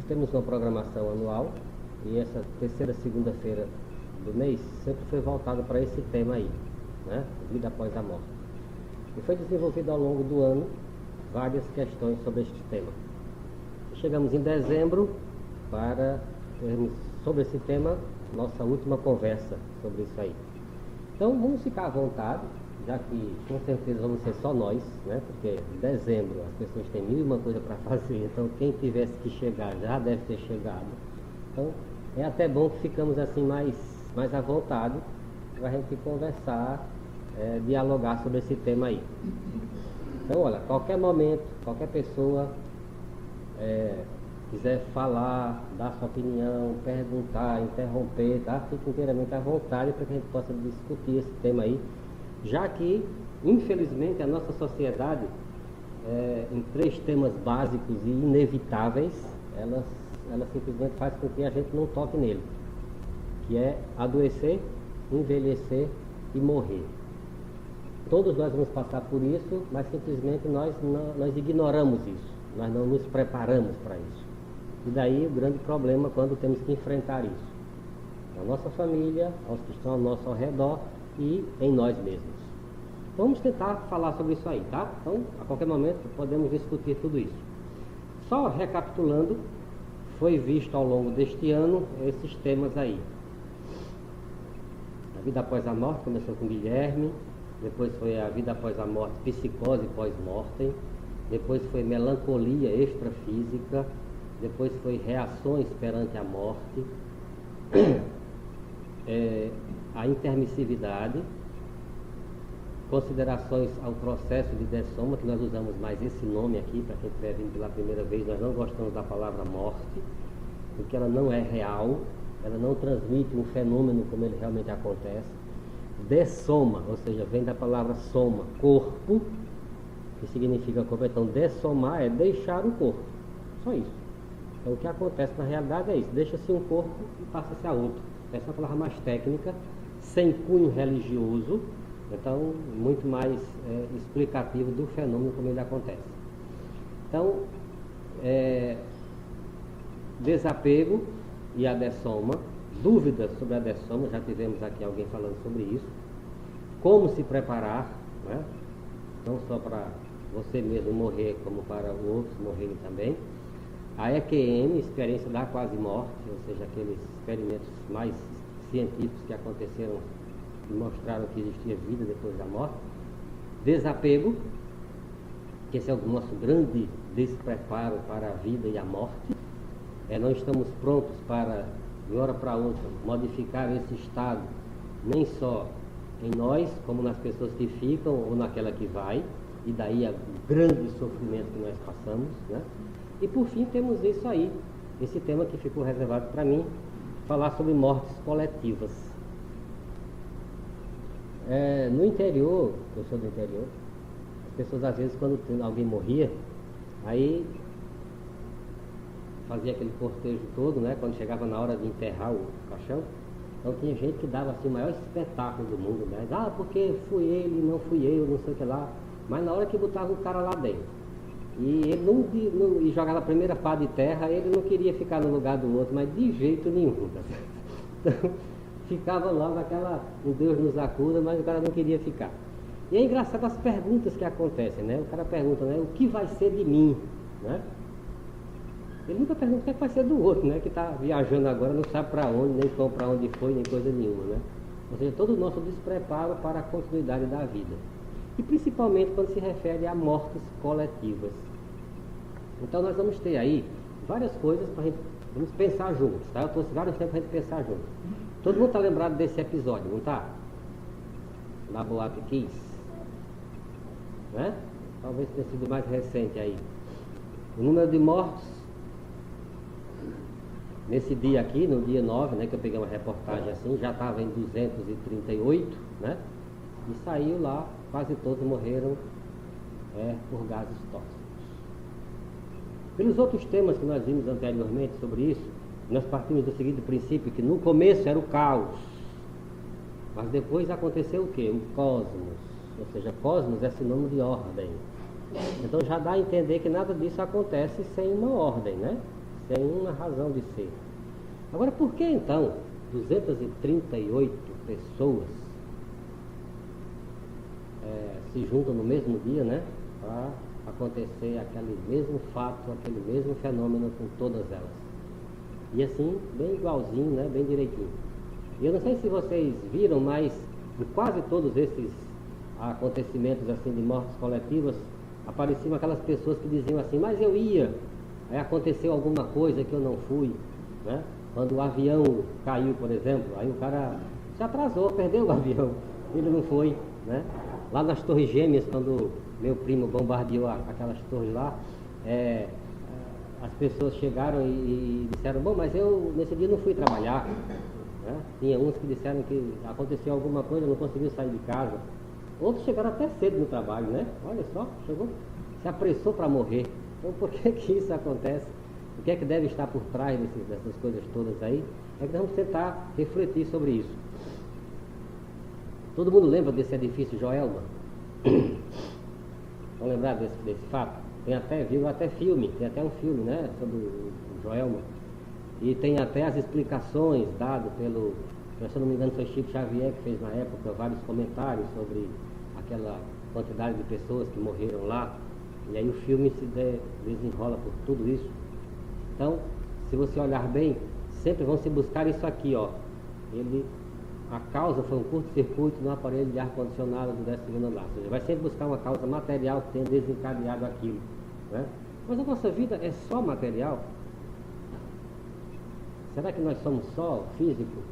Temos uma programação anual e essa terceira segunda-feira do mês sempre foi voltada para esse tema aí, né? Vida após a morte. E foi desenvolvido ao longo do ano várias questões sobre este tema. Chegamos em dezembro para termos sobre esse tema nossa última conversa sobre isso aí. Então vamos ficar à vontade, já que com certeza vamos ser só nós, né? Porque em dezembro as pessoas têm mil e uma coisa para fazer, então quem tivesse que chegar já deve ter chegado. Então é até bom que ficamos assim mais à vontade para a gente conversar, dialogar sobre esse tema aí. Então olha, qualquer momento, qualquer pessoa quiser falar, dar sua opinião, perguntar, interromper, tá? Fique inteiramente à vontade para que a gente possa discutir esse tema aí, já que, infelizmente, a nossa sociedade, em três temas básicos e inevitáveis, ela simplesmente faz com que a gente não toque nele, que é adoecer, envelhecer e morrer. Todos nós vamos passar por isso, mas simplesmente nós ignoramos isso, nós não nos preparamos para isso. E daí o grande problema quando temos que enfrentar isso, na nossa família, aos que estão ao nosso redor e em nós mesmos. Vamos tentar falar sobre isso aí, tá? Então, a qualquer momento podemos discutir tudo isso. Só recapitulando, foi visto ao longo deste ano esses temas aí. A vida após a morte começou com Guilherme, depois foi a vida após a morte, psicose pós-mortem, depois foi melancolia extrafísica, depois foi reações perante a morte, a intermissividade, considerações ao processo de dessoma, que nós usamos mais esse nome aqui, para quem estiver vindo pela primeira vez, nós não gostamos da palavra morte, porque ela não é real, ela não transmite um fenômeno como ele realmente acontece. Dessoma, ou seja, vem da palavra soma, corpo, que significa corpo. Então, dessomar é deixar o corpo, só isso. Então, o que acontece na realidade é isso, deixa-se um corpo e passa-se a outro. Essa é uma palavra mais técnica, sem cunho religioso, então muito mais explicativo do fenômeno como ele acontece. Então, desapego e a dessoma, dúvidas sobre a dessoma, já tivemos aqui alguém falando sobre isso, como se preparar, né? Não só para você mesmo morrer, como para outros morrerem também. A EQM, experiência da quase morte, ou seja, aqueles experimentos mais científicos que aconteceram e mostraram que existia vida depois da morte. Desapego, que esse é o nosso grande despreparo para a vida e a morte. Não estamos prontos para, de hora para outra, modificar esse estado, nem só em nós, como nas pessoas que ficam ou naquela que vai, e daí o grande sofrimento que nós passamos, né? E por fim temos isso aí, esse tema que ficou reservado para mim, falar sobre mortes coletivas. No interior, eu sou do interior, as pessoas às vezes quando alguém morria, aí fazia aquele cortejo todo, né? Quando chegava na hora de enterrar o caixão, então tinha gente que dava assim o maior espetáculo do mundo, né? Porque fui ele, não fui eu, não sei o que lá, mas na hora que botava o cara lá dentro, e ele e jogava a primeira pá de terra, ele não queria ficar no lugar do outro, mas de jeito nenhum, tá? Então, ficava lá naquela, o Deus nos acuda, mas o cara não queria ficar. E é engraçado as perguntas que acontecem, né? O cara pergunta, né? O que vai ser de mim, né? Ele nunca pergunta o que vai ser do outro, né? Que está viajando agora, não sabe para onde, nem para onde foi, nem coisa nenhuma, né? Ou seja, todo o nosso despreparo para a continuidade da vida. E principalmente quando se refere a mortes coletivas. Então nós vamos ter aí várias coisas para a gente, vamos pensar juntos, tá? Eu trouxe vários tempos para a gente pensar juntos. Todo mundo está lembrado desse episódio, não está? Na Boate Kiss, né? Talvez tenha sido mais recente aí. O número de mortos nesse dia aqui, no dia 9, né, que eu peguei uma reportagem assim, já estava em 238, né? E saiu lá, quase todos morreram por gases tóxicos. Pelos outros temas que nós vimos anteriormente sobre isso, nós partimos do seguinte princípio, que no começo era o caos, mas depois aconteceu o quê? O cosmos. ou seja, cosmos é sinônimo de ordem. Então já dá a entender que nada disso acontece sem uma ordem, né? Sem uma razão de ser. Agora, por que então 238 pessoas se juntam no mesmo dia, né? Para acontecer aquele mesmo fato, aquele mesmo fenômeno com todas elas. E assim, bem igualzinho, né? Bem direitinho. E eu não sei se vocês viram, mas em quase todos esses acontecimentos assim de mortes coletivas, apareciam aquelas pessoas que diziam assim, mas eu ia, aí aconteceu alguma coisa que eu não fui, né? Quando o avião caiu, por exemplo, aí o cara se atrasou, perdeu o avião, ele não foi, né? Lá nas Torres Gêmeas, quando meu primo bombardeou aquelas torres lá, as pessoas chegaram e disseram, bom, mas eu nesse dia não fui trabalhar, né? Tinha uns que disseram que aconteceu alguma coisa, não conseguiu sair de casa. Outros chegaram até cedo no trabalho, né? Olha só, chegou, se apressou para morrer. Então por que que isso acontece? O que é que deve estar por trás dessas coisas todas aí? É que nós vamos tentar refletir sobre isso. Todo mundo lembra desse edifício Joelma? Vão lembrar desse fato? Viu até filme, tem até um filme, né? Sobre o Joelma. E tem até as explicações dadas pelo, se eu não me engano foi Chico Xavier que fez na época vários comentários sobre aquela quantidade de pessoas que morreram lá. E aí o filme se desenrola por tudo isso. Então, se você olhar bem, sempre vão se buscar isso aqui, ó. A causa foi um curto-circuito no aparelho de ar-condicionado do 12º andar. Ou seja, vai sempre buscar uma causa material que tenha desencadeado aquilo, né? Mas a nossa vida é só material? Será que nós somos só o físico?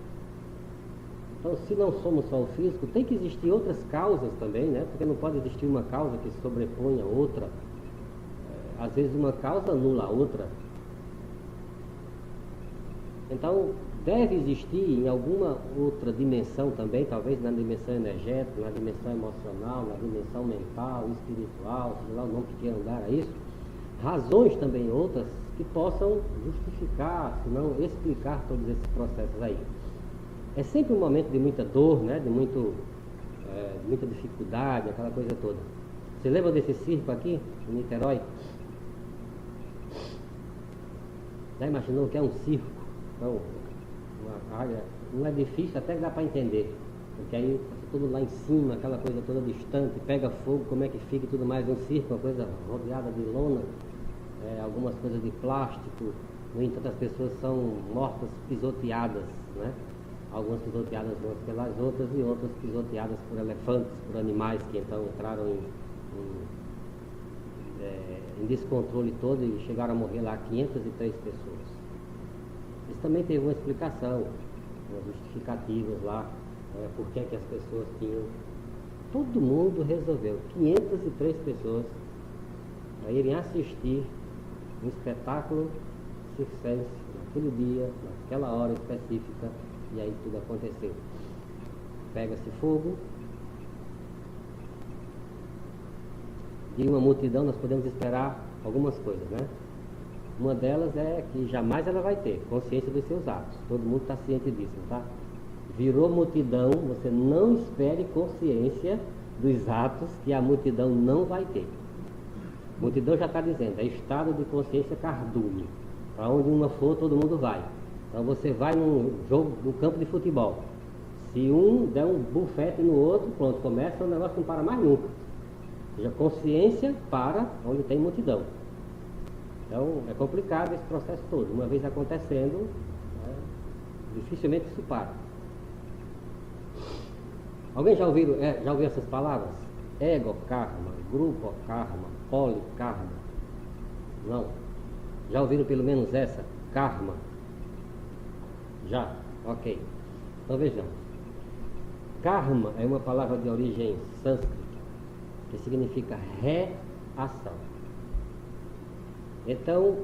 Então, se não somos só o físico, tem que existir outras causas também, né? Porque não pode existir uma causa que se sobreponha a outra. Às vezes uma causa anula a outra. Então, deve existir em alguma outra dimensão também, talvez na dimensão energética, na dimensão emocional, na dimensão mental, espiritual, seja lá o nome que queiram dar a isso, razões também outras que possam justificar, se não explicar todos esses processos aí. É sempre um momento de muita dor, né? De muita dificuldade, aquela coisa toda. Você lembra desse circo aqui, em Niterói? Já imaginou que é um circo? Então, um edifício até que dá para entender, porque aí tudo lá em cima, aquela coisa toda distante, pega fogo, como é que fica e tudo mais, um circo, uma coisa rodeada de lona, algumas coisas de plástico. No entanto, as pessoas são mortas pisoteadas, né? Algumas pisoteadas umas pelas outras e outras pisoteadas por elefantes, por animais que então entraram em descontrole todo e chegaram a morrer lá 503 pessoas. Isso também teve uma explicação, umas justificativas lá, por que as pessoas tinham. Todo mundo resolveu, 503 pessoas, a irem assistir um espetáculo circense naquele dia, naquela hora específica, e aí tudo aconteceu. Pega-se fogo, de uma multidão nós podemos esperar algumas coisas, né? Uma delas é que jamais ela vai ter consciência dos seus atos. Todo mundo está ciente disso, tá? Virou multidão, você não espere consciência dos atos que a multidão não vai ter. A multidão já está dizendo, é estado de consciência cardume. Para onde uma for, todo mundo vai. Então você vai num jogo, num campo de futebol. Se um der um bufete no outro, pronto, começa, o negócio não para mais nunca. Ou seja, consciência para onde tem multidão. Então é complicado esse processo todo. Uma vez acontecendo, dificilmente isso para. Alguém já ouviu essas palavras? Ego-karma, grupo-karma, polikarma? Não? Já ouviram pelo menos essa? Karma? Já? Ok. Então vejamos. Karma é uma palavra de origem sânscrita, que significa reação. Então,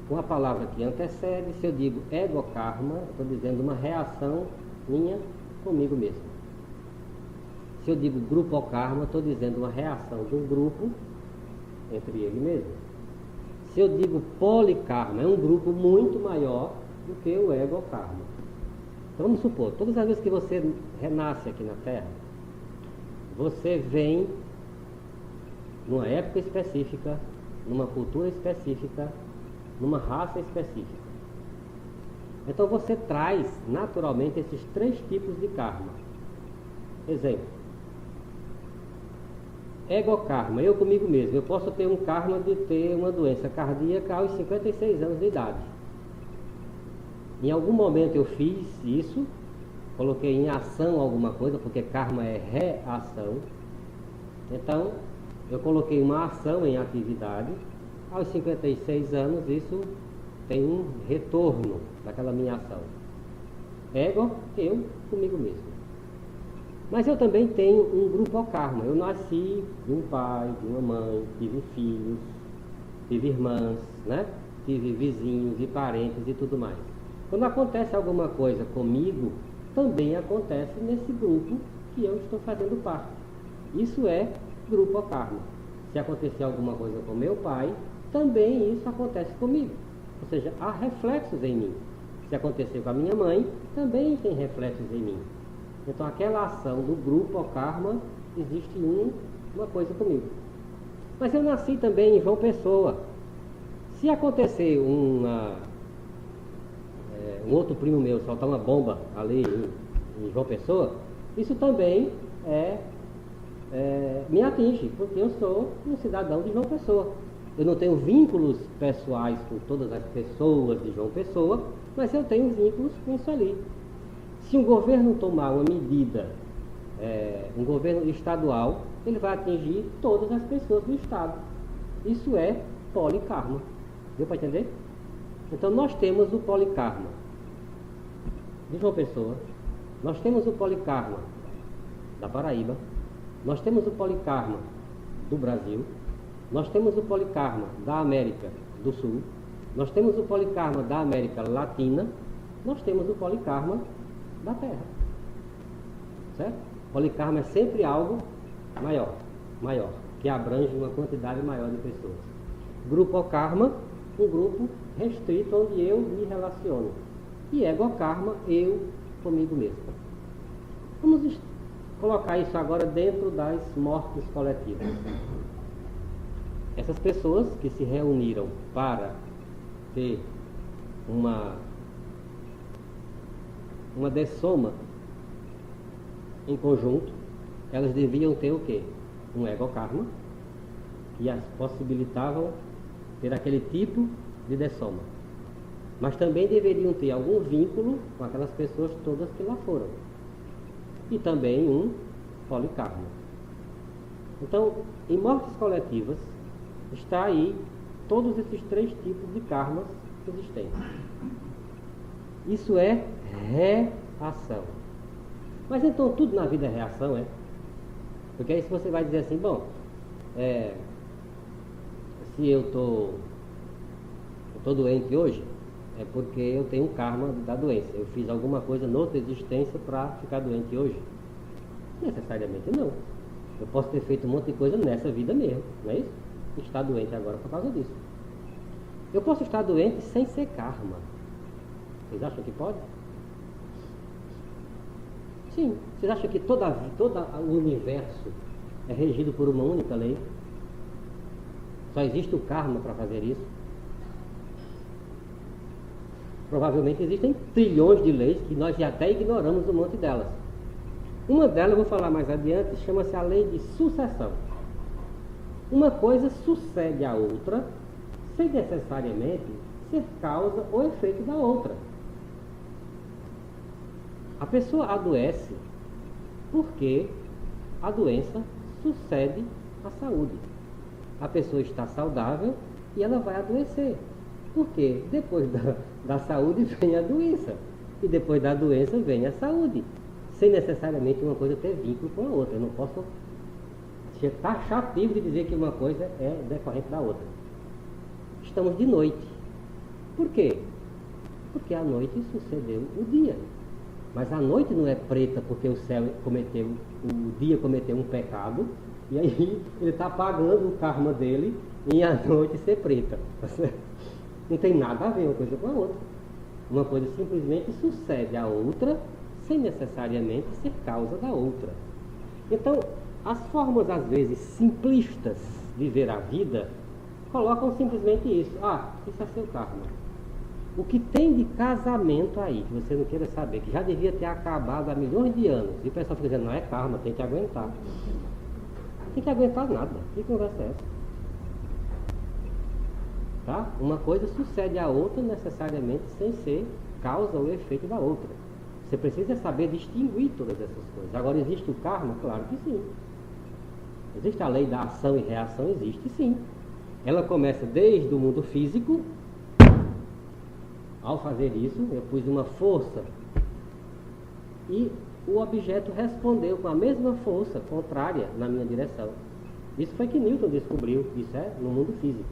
com a palavra que antecede, se eu digo ego-karma, estou dizendo uma reação minha comigo mesmo. Se eu digo grupo-karma, estou dizendo uma reação de um grupo entre ele mesmo. Se eu digo polikarma, é um grupo muito maior do que o ego-karma. Então vamos supor, todas as vezes que você renasce aqui na Terra, você vem numa época específica, numa cultura específica, numa raça específica. Então você traz naturalmente esses 3 tipos de karma. Exemplo: egokarma, eu comigo mesmo. Eu posso ter um karma de ter uma doença cardíaca aos 56 anos de idade. Em algum momento eu fiz isso, coloquei em ação alguma coisa, porque karma é reação. Então, eu coloquei uma ação em atividade. Aos 56 anos, isso tem um retorno daquela minha ação. Ego, eu comigo mesmo. Mas eu também tenho um grupo karma. Eu nasci de um pai, de uma mãe, tive filhos, tive irmãs, né? Tive vizinhos e parentes e tudo mais. Quando acontece alguma coisa comigo, também acontece nesse grupo que eu estou fazendo parte. Isso é grupo karma. Se acontecer alguma coisa com meu pai, também isso acontece comigo. Ou seja, há reflexos em mim. Se acontecer com a minha mãe, também tem reflexos em mim. Então aquela ação do grupo karma, existe uma coisa comigo. Mas eu nasci também em João Pessoa. Se acontecer um outro primo meu soltar uma bomba ali em João Pessoa, isso também me atinge, porque eu sou um cidadão de João Pessoa. Eu não tenho vínculos pessoais com todas as pessoas de João Pessoa, mas eu tenho vínculos com isso ali. Se um governo tomar uma medida, um governo estadual, ele vai atingir todas as pessoas do estado. Isso é polikarma. Deu para entender? Então nós temos o polikarma de João Pessoa, nós temos o polikarma da Paraíba, nós temos o polikarma do Brasil, nós temos o polikarma da América do Sul, nós temos o polikarma da América Latina, nós temos o polikarma da Terra. Certo? Polikarma é sempre algo maior, que abrange uma quantidade maior de pessoas. Grupo karma, um grupo restrito onde eu me relaciono. E egokarma, eu comigo mesmo. Vamos colocar isso agora dentro das mortes coletivas. Essas pessoas que se reuniram para ter uma dessoma em conjunto, elas deviam ter o quê? Um egokarma, que as possibilitavam ter aquele tipo de dessoma. Mas também deveriam ter algum vínculo com aquelas pessoas todas que lá foram. E também um polikarma. Então, em mortes coletivas, está aí todos esses 3 tipos de karmas existentes. Isso é reação. Mas então tudo na vida é reação, é? Porque aí se você vai dizer assim, bom, se eu tô doente hoje, é porque eu tenho um karma da doença. Eu fiz alguma coisa noutra existência para ficar doente hoje? Necessariamente não. Eu posso ter feito um monte de coisa nessa vida mesmo, não é isso? Estar doente agora por causa disso. Eu posso estar doente sem ser karma. Vocês acham que pode? Sim. Vocês acham que todo o universo é regido por uma única lei? Só existe o karma para fazer isso? Provavelmente existem trilhões de leis que nós já até ignoramos um monte delas. Uma delas, eu vou falar mais adiante, chama-se a lei de sucessão. Uma coisa sucede à outra sem necessariamente ser causa ou efeito da outra. A pessoa adoece porque a doença sucede à saúde. A pessoa está saudável e ela vai adoecer. Porque depois da saúde vem a doença. E depois da doença vem a saúde. Sem necessariamente uma coisa ter vínculo com a outra. Eu não posso ser taxativo de dizer que uma coisa é decorrente da outra. Estamos de noite. Por quê? Porque a noite sucedeu o dia. Mas a noite não é preta porque o dia cometeu um pecado, e aí ele está pagando o karma dele em a noite ser preta. Não tem nada a ver uma coisa com a outra. Uma coisa simplesmente sucede à outra sem necessariamente ser causa da outra. Então, As formas, às vezes, simplistas de ver a vida, colocam simplesmente isso. Ah, isso é seu karma. O que tem de casamento aí, que você não queira saber, que já devia ter acabado há milhões de anos, e o pessoal fica dizendo, não é karma, tem que aguentar. Tem que aguentar nada. Que conversa é essa? Tá? Uma coisa sucede à outra necessariamente sem ser causa ou efeito da outra. Você precisa saber distinguir todas essas coisas. Agora, existe o karma? Claro que sim. Existe a lei da ação e reação? Existe sim. Ela começa desde o mundo físico. Ao fazer isso, eu pus uma força e o objeto respondeu com a mesma força contrária na minha direção. Isso foi que Newton descobriu. Isso é no mundo físico.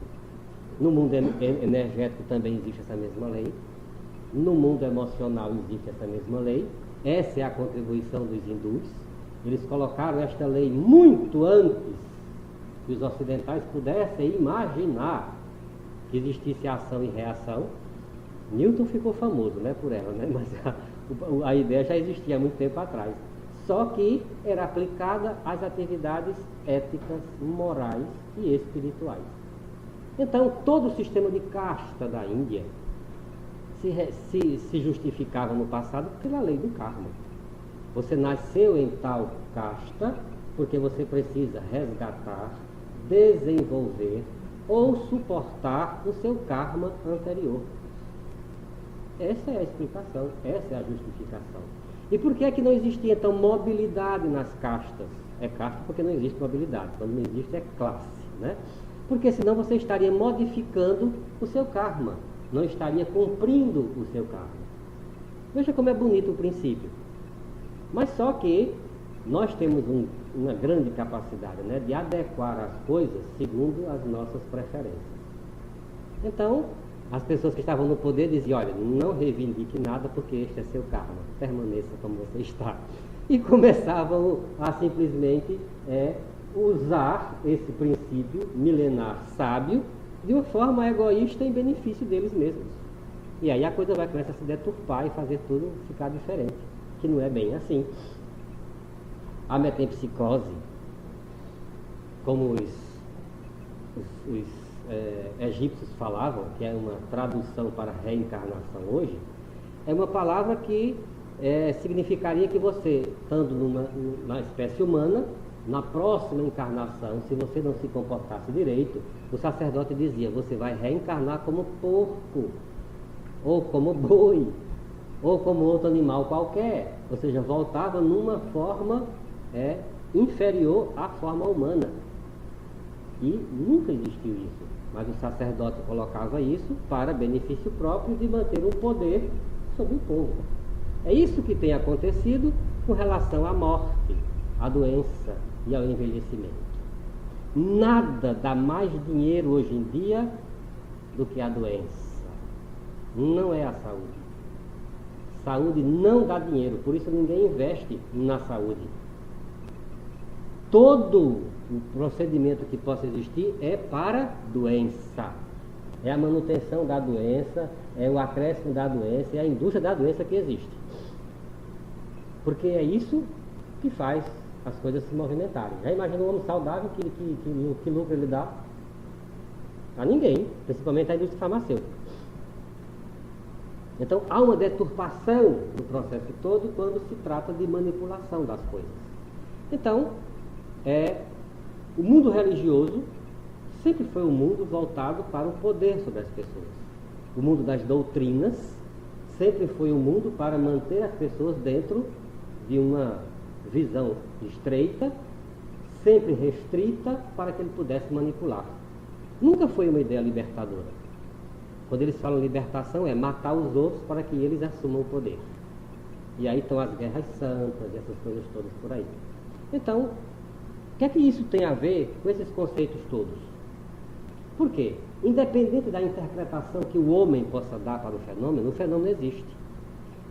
No mundo energético também existe essa mesma lei. No mundo emocional existe essa mesma lei. Essa é a contribuição dos hindus. Eles colocaram esta lei muito antes que os ocidentais pudessem imaginar que existisse ação e reação. Newton ficou famoso, né, por ela, né? Mas a ideia já existia há muito tempo atrás. Só que era aplicada às atividades éticas, morais e espirituais. Então, todo o sistema de casta da Índia se justificava no passado pela lei do karma. Você nasceu em tal casta porque você precisa resgatar, desenvolver ou suportar o seu karma anterior. Essa é a explicação, essa é a justificação. E por que é que não existia então mobilidade nas castas? É casta porque não existe mobilidade. Quando não existe é classe, né? Porque senão você estaria modificando o seu karma, não estaria cumprindo o seu karma. Veja como é bonito o princípio. Mas só que nós temos uma grande capacidade, né, de adequar as coisas segundo as nossas preferências. Então, as pessoas que estavam no poder diziam, olha, não reivindique nada porque este é seu karma, permaneça como você está. E começavam a simplesmente usar esse princípio milenar sábio de uma forma egoísta em benefício deles mesmos. E aí a coisa vai começar a se deturpar e fazer tudo ficar diferente, que não é bem assim. A metempsicose, como os egípcios falavam, que é uma tradução para reencarnação hoje, é uma palavra que significaria que você, estando na espécie humana, na próxima encarnação, se você não se comportasse direito, o sacerdote dizia, você vai reencarnar como porco, ou como boi, ou como outro animal qualquer. Ou seja, voltava numa forma inferior à forma humana. E nunca existiu isso. Mas o sacerdote colocava isso para benefício próprio de manter o poder sobre o povo. É isso que tem acontecido com relação à morte, à doença e ao envelhecimento. Nada dá mais dinheiro hoje em dia do que a doença. Não é a saúde. Saúde não dá dinheiro, por isso ninguém investe na saúde. Todo o procedimento que possa existir é para doença. É a manutenção da doença, é o acréscimo da doença, é a indústria da doença que existe. Porque é isso que faz as coisas se movimentarem. Já imagina um homem saudável, que lucro ele dá? A ninguém, principalmente a indústria farmacêutica. Então há uma deturpação do processo todo quando se trata de manipulação das coisas. Então, o mundo religioso sempre foi um mundo voltado para o poder sobre as pessoas. O mundo das doutrinas sempre foi um mundo para manter as pessoas dentro de uma visão estreita, sempre restrita, para que ele pudesse manipular. Nunca foi uma ideia libertadora. Quando eles falam libertação, é matar os outros para que eles assumam o poder. E aí estão as guerras santas, essas coisas todas por aí. Então, o que é que isso tem a ver com esses conceitos todos? Por quê? Independente da interpretação que o homem possa dar para o fenômeno existe.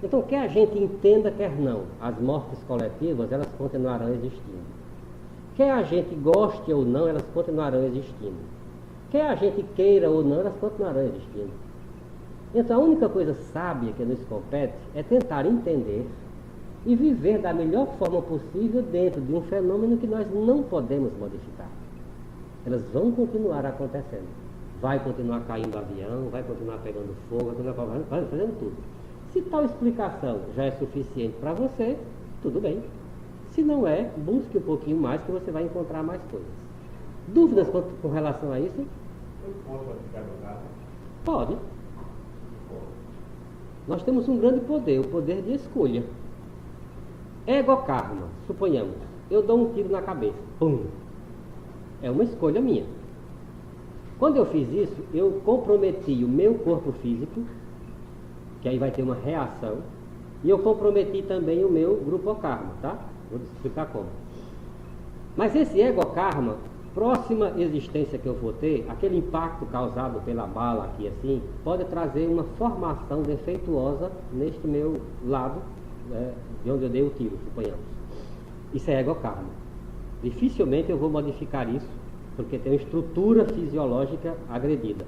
Então, quer a gente entenda, quer não, as mortes coletivas, elas continuarão existindo. Quer a gente goste ou não, elas continuarão existindo. Quer a gente queira ou não, elas continuarão existindo. Então, a única coisa sábia que nos compete é tentar entender e viver da melhor forma possível dentro de um fenômeno que nós não podemos modificar. Elas vão continuar acontecendo. Vai continuar caindo avião, vai continuar pegando fogo, vai fazendo tudo. Se tal explicação já é suficiente para você, tudo bem. Se não é, busque um pouquinho mais que você vai encontrar mais coisas. Dúvidas com relação a isso? Eu posso modificar meu carro? Pode. Nós temos um grande poder, o poder de escolha. Ego-karma, suponhamos, eu dou um tiro na cabeça, pum. É uma escolha minha. Quando eu fiz isso, eu comprometi o meu corpo físico, que aí vai ter uma reação, e eu comprometi também o meu grupo-karma, tá? Vou explicar como. Mas esse ego-karma, próxima existência que eu vou ter, aquele impacto causado pela bala aqui assim, pode trazer uma formação defeituosa neste meu lado, de onde eu dei o tiro, suponhamos. Isso é ego-karma. Dificilmente eu vou modificar isso, porque tem uma estrutura fisiológica agredida.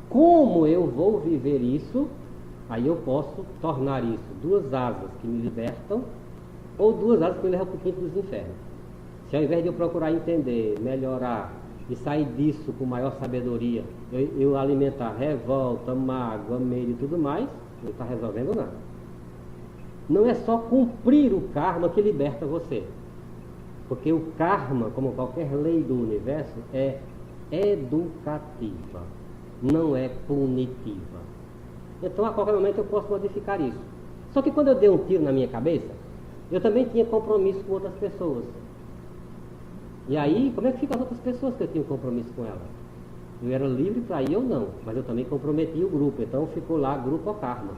Como eu vou viver isso? Aí eu posso tornar isso duas asas que me libertam, ou duas asas que me levam para o quinto dos infernos. Se ao invés de eu procurar entender, melhorar e sair disso com maior sabedoria, eu alimentar revolta, mágoa, medo e tudo mais, não está resolvendo nada. Não é só cumprir o karma que liberta você. Porque o karma, como qualquer lei do universo, é educativa, não é punitiva. Então a qualquer momento eu posso modificar isso. Só que quando eu dei um tiro na minha cabeça, eu também tinha compromisso com outras pessoas. E aí, como é que ficam as outras pessoas que eu tinha um compromisso com elas? Eu era livre para ir ou não, mas eu também comprometi o grupo, então ficou lá grupo karma.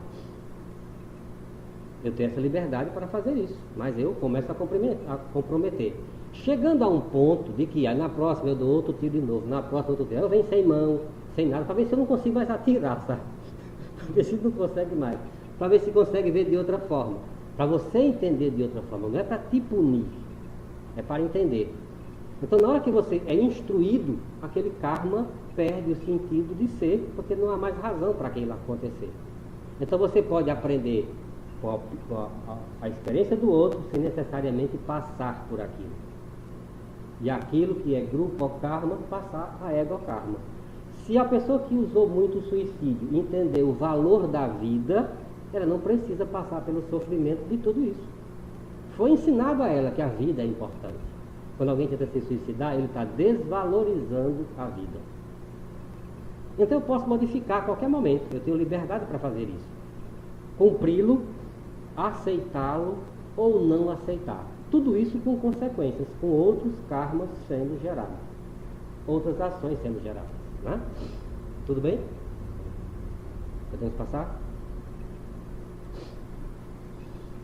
Eu tenho essa liberdade para fazer isso, mas eu começo a comprometer. Chegando a um ponto de que na próxima eu dou outro tiro de novo, na próxima outro tiro, eu venho sem mão, sem nada, para ver se eu não consigo mais atirar, sabe? Para ver se não consegue mais, para ver se consegue ver de outra forma. Para você entender de outra forma, não é para te punir, é para entender. Então na hora que você é instruído, aquele karma perde o sentido de ser, porque não há mais razão para aquilo acontecer. Então você pode aprender com a experiência do outro, sem necessariamente passar por aquilo. E aquilo que é grupo karma, passar a ego karma. Se a pessoa que usou muito o suicídio entender o valor da vida, ela não precisa passar pelo sofrimento de tudo isso. Foi ensinado a ela que a vida é importante. Quando alguém tenta se suicidar, ele está desvalorizando a vida. Então eu posso modificar a qualquer momento, eu tenho liberdade para fazer isso. Cumpri-lo, aceitá-lo ou não aceitar. Tudo isso com consequências, com outros karmas sendo gerados, outras ações sendo geradas, né? Tudo bem? Podemos passar?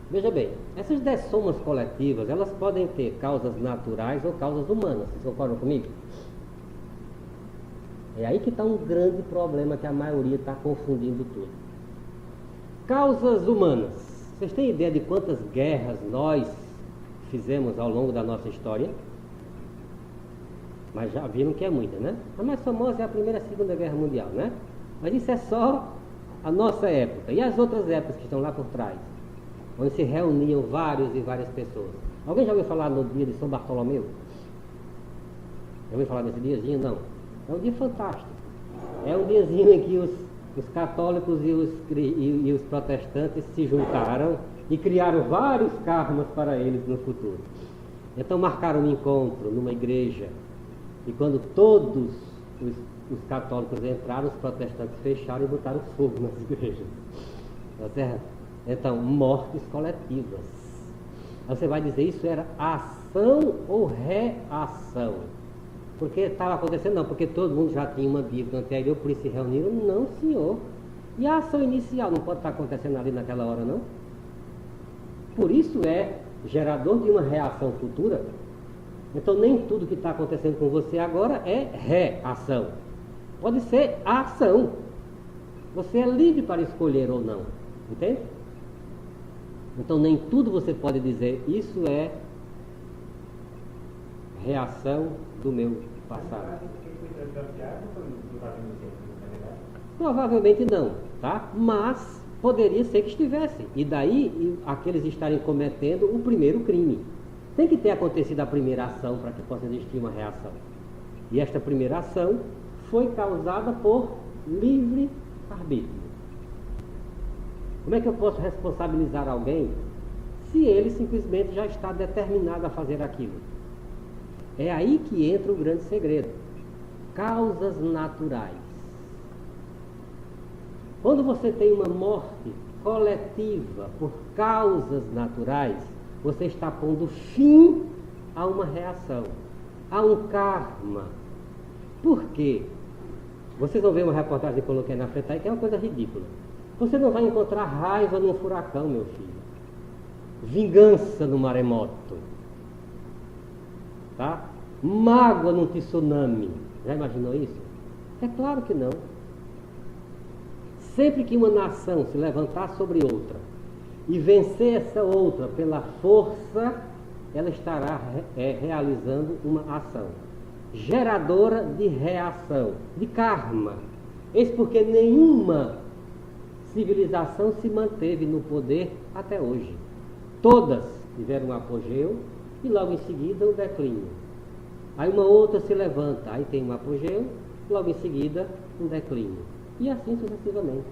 Veja bem, essas dessomas coletivas, elas podem ter causas naturais ou causas humanas, vocês concordam comigo? É aí que está um grande problema que a maioria está confundindo tudo. Causas humanas. Vocês têm ideia de quantas guerras nós fizemos ao longo da nossa história? Mas já viram que é muita, né? A mais famosa é a Primeira e a Segunda Guerra Mundial, né? Mas isso é só a nossa época. E as outras épocas que estão lá por trás? Onde se reuniam vários e várias pessoas. Alguém já ouviu falar no dia de São Bartolomeu? Já ouviu falar desse diazinho? Não. É um dia fantástico. É um diazinho em que os católicos e os protestantes se juntaram e criaram vários karmas para eles no futuro. Então marcaram um encontro numa igreja, e quando todos os católicos entraram, os protestantes fecharam e botaram fogo nas igrejas. Tá certo? Então, mortes coletivas. Aí você vai dizer, isso era ação ou reação? Porque estava acontecendo? Não, porque todo mundo já tinha uma dívida anterior, por isso se reuniram? Não, senhor. E a ação inicial não pode estar acontecendo ali naquela hora, não? Por isso é gerador de uma reação futura. Então nem tudo que está acontecendo com você agora é reação. Pode ser ação. Você é livre para escolher ou não. Entende? Então nem tudo você pode dizer, isso é reação do meu passado. Provavelmente não, tá? Mas Poderia ser que estivesse. E daí aqueles estarem cometendo o primeiro crime. Tem que ter acontecido a primeira ação para que possa existir uma reação. E esta primeira ação foi causada por livre arbítrio. Como é que eu posso responsabilizar alguém se ele simplesmente já está determinado a fazer aquilo? É aí que entra o grande segredo. Causas naturais. Quando você tem uma morte coletiva por causas naturais, você está pondo fim a uma reação, a um karma. Por quê? Vocês vão ver uma reportagem que eu coloquei na frente aí, que é uma coisa ridícula. Você não vai encontrar raiva num furacão, meu filho. Vingança no maremoto. Tá? Mágoa num tsunami. Já imaginou isso? É claro que não. Sempre que uma nação se levantar sobre outra e vencer essa outra pela força, ela estará realizando uma ação geradora de reação, de karma. Eis porque nenhuma civilização se manteve no poder até hoje. Todas tiveram um apogeu e logo em seguida um declínio. Aí uma outra se levanta, aí tem um apogeu, logo em seguida um declínio. E assim sucessivamente.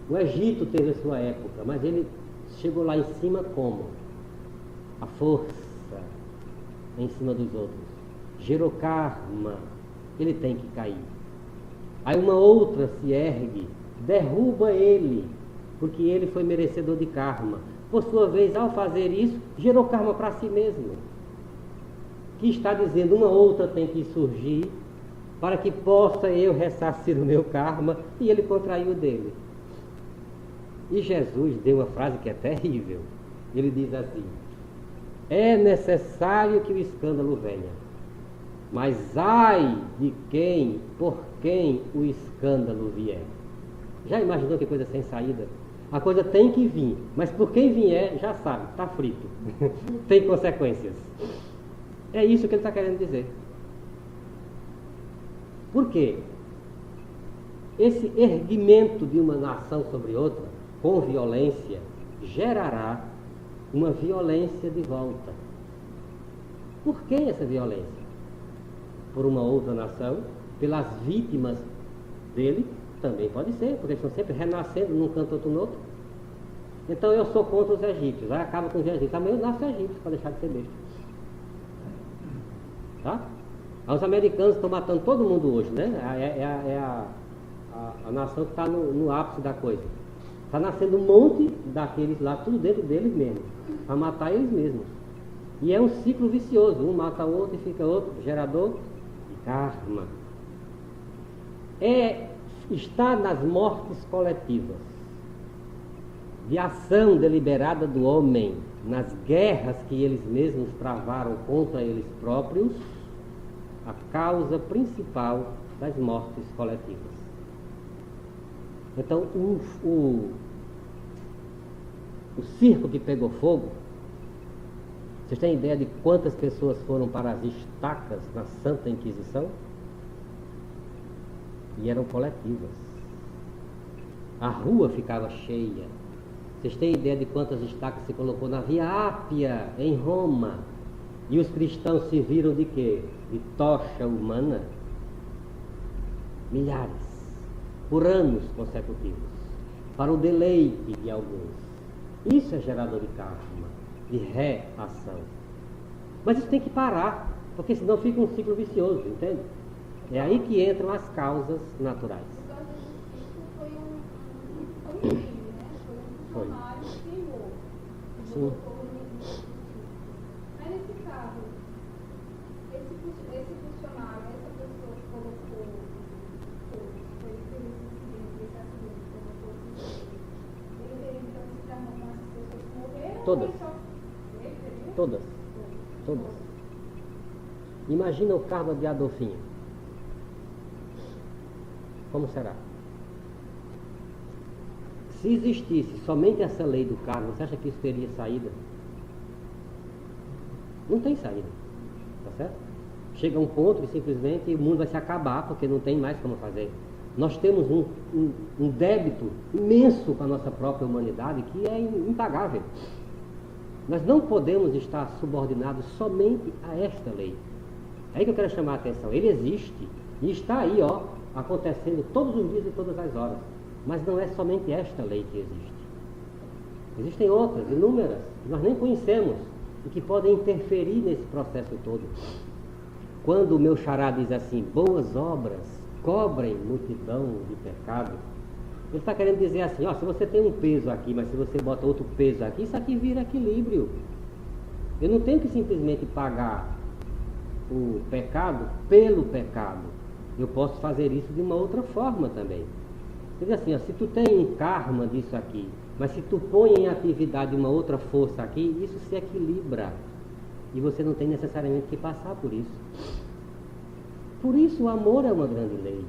O Egito teve a sua época, mas ele chegou lá em cima como? A força em cima dos outros. Gerou karma, ele tem que cair. Aí uma outra se ergue, derruba ele, porque ele foi merecedor de karma. Por sua vez, ao fazer isso, gerou karma para si mesmo. Que está dizendo, uma outra tem que surgir para que possa eu ressarcir o meu karma, e ele contraiu o dele. E Jesus deu uma frase que é terrível. Ele diz assim: é necessário que o escândalo venha, mas ai de quem, por quem o escândalo vier. Já imaginou que coisa sem saída? A coisa tem que vir, mas por quem vier, já sabe, está frito. Tem consequências. É isso que ele está querendo dizer. Por quê? Esse erguimento de uma nação sobre outra, com violência, gerará uma violência de volta. Por que essa violência? Por uma outra nação, pelas vítimas dele, também pode ser, porque eles estão sempre renascendo num canto outro no outro. Então eu sou contra os egípcios, aí acaba com os egípcios, amanhã nasce egípcio para deixar de ser besta. Tá? Os americanos estão matando todo mundo hoje, né? É a nação que está no ápice da coisa. Está nascendo um monte daqueles lá, tudo dentro deles mesmos, para matar eles mesmos. E é um ciclo vicioso, um mata o outro e fica outro, gerador de karma. Está nas mortes coletivas, de ação deliberada do homem, nas guerras que eles mesmos travaram contra eles próprios, a causa principal das mortes coletivas. Então, o circo que pegou fogo, vocês têm ideia de quantas pessoas foram para as estacas na Santa Inquisição? E eram coletivas. A rua ficava cheia. Vocês têm ideia de quantas estacas se colocou na Via Ápia, em Roma? E os cristãos se viram de quê? De tocha humana? Milhares. Por anos consecutivos, para o deleite de alguns. Isso é gerador de karma, de reação. Mas isso tem que parar, porque senão fica um ciclo vicioso, entende? É aí que entram as causas naturais. Isso foi um crime, né? Foi um funcionário que queimou. Sim. Mas nesse caso, esse funcionário, essa pessoa que colocou Todas. Imagina o karma de Adolfinho. Como será? Se existisse somente essa lei do karma, você acha que isso teria saída? Não tem saída. Tá certo? Chega um ponto que simplesmente o mundo vai se acabar, porque não tem mais como fazer. Nós temos um débito imenso com a nossa própria humanidade que é impagável. Nós não podemos estar subordinados somente a esta lei. É aí que eu quero chamar a atenção. Ele existe e está aí, acontecendo todos os dias e todas as horas. Mas não é somente esta lei que existe. Existem outras, inúmeras, que nós nem conhecemos e que podem interferir nesse processo todo. Quando o meu xará diz assim, boas obras cobrem multidão de pecado, ele está querendo dizer assim, se você tem um peso aqui, mas se você bota outro peso aqui, isso aqui vira equilíbrio. Eu não tenho que simplesmente pagar o pecado pelo pecado. Eu posso fazer isso de uma outra forma também. Quer dizer assim, se tu tem um karma disso aqui, mas se tu põe em atividade uma outra força aqui, isso se equilibra. E você não tem necessariamente que passar por isso. Por isso o amor é uma grande lei.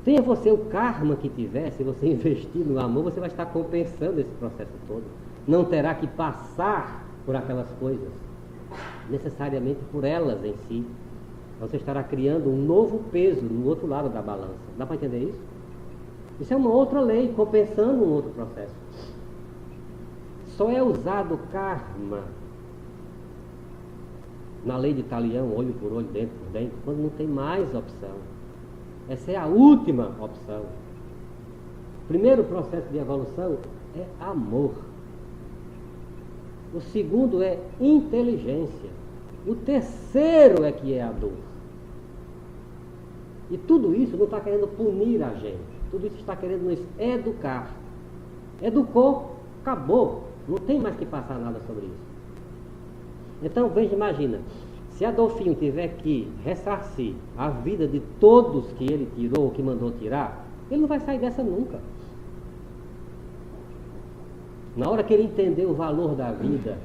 Tenha você o karma que tiver, se você investir no amor, você vai estar compensando esse processo todo. Não terá que passar por aquelas coisas, necessariamente por elas em si. Você estará criando um novo peso no outro lado da balança. Dá para entender isso? Isso é uma outra lei, compensando um outro processo. Só é usado o karma na lei de Talião, olho por olho, dente por dente, quando não tem mais opção. Essa é a última opção. O primeiro processo de evolução é amor. O segundo é inteligência. O terceiro é que é a dor. E tudo isso não está querendo punir a gente. Tudo isso está querendo nos educar. Educou, acabou. Não tem mais que passar nada sobre isso. Então, imagina, se Adolfinho tiver que ressarcir a vida de todos que ele tirou, que mandou tirar, ele não vai sair dessa nunca. Na hora que ele entender o valor da vida,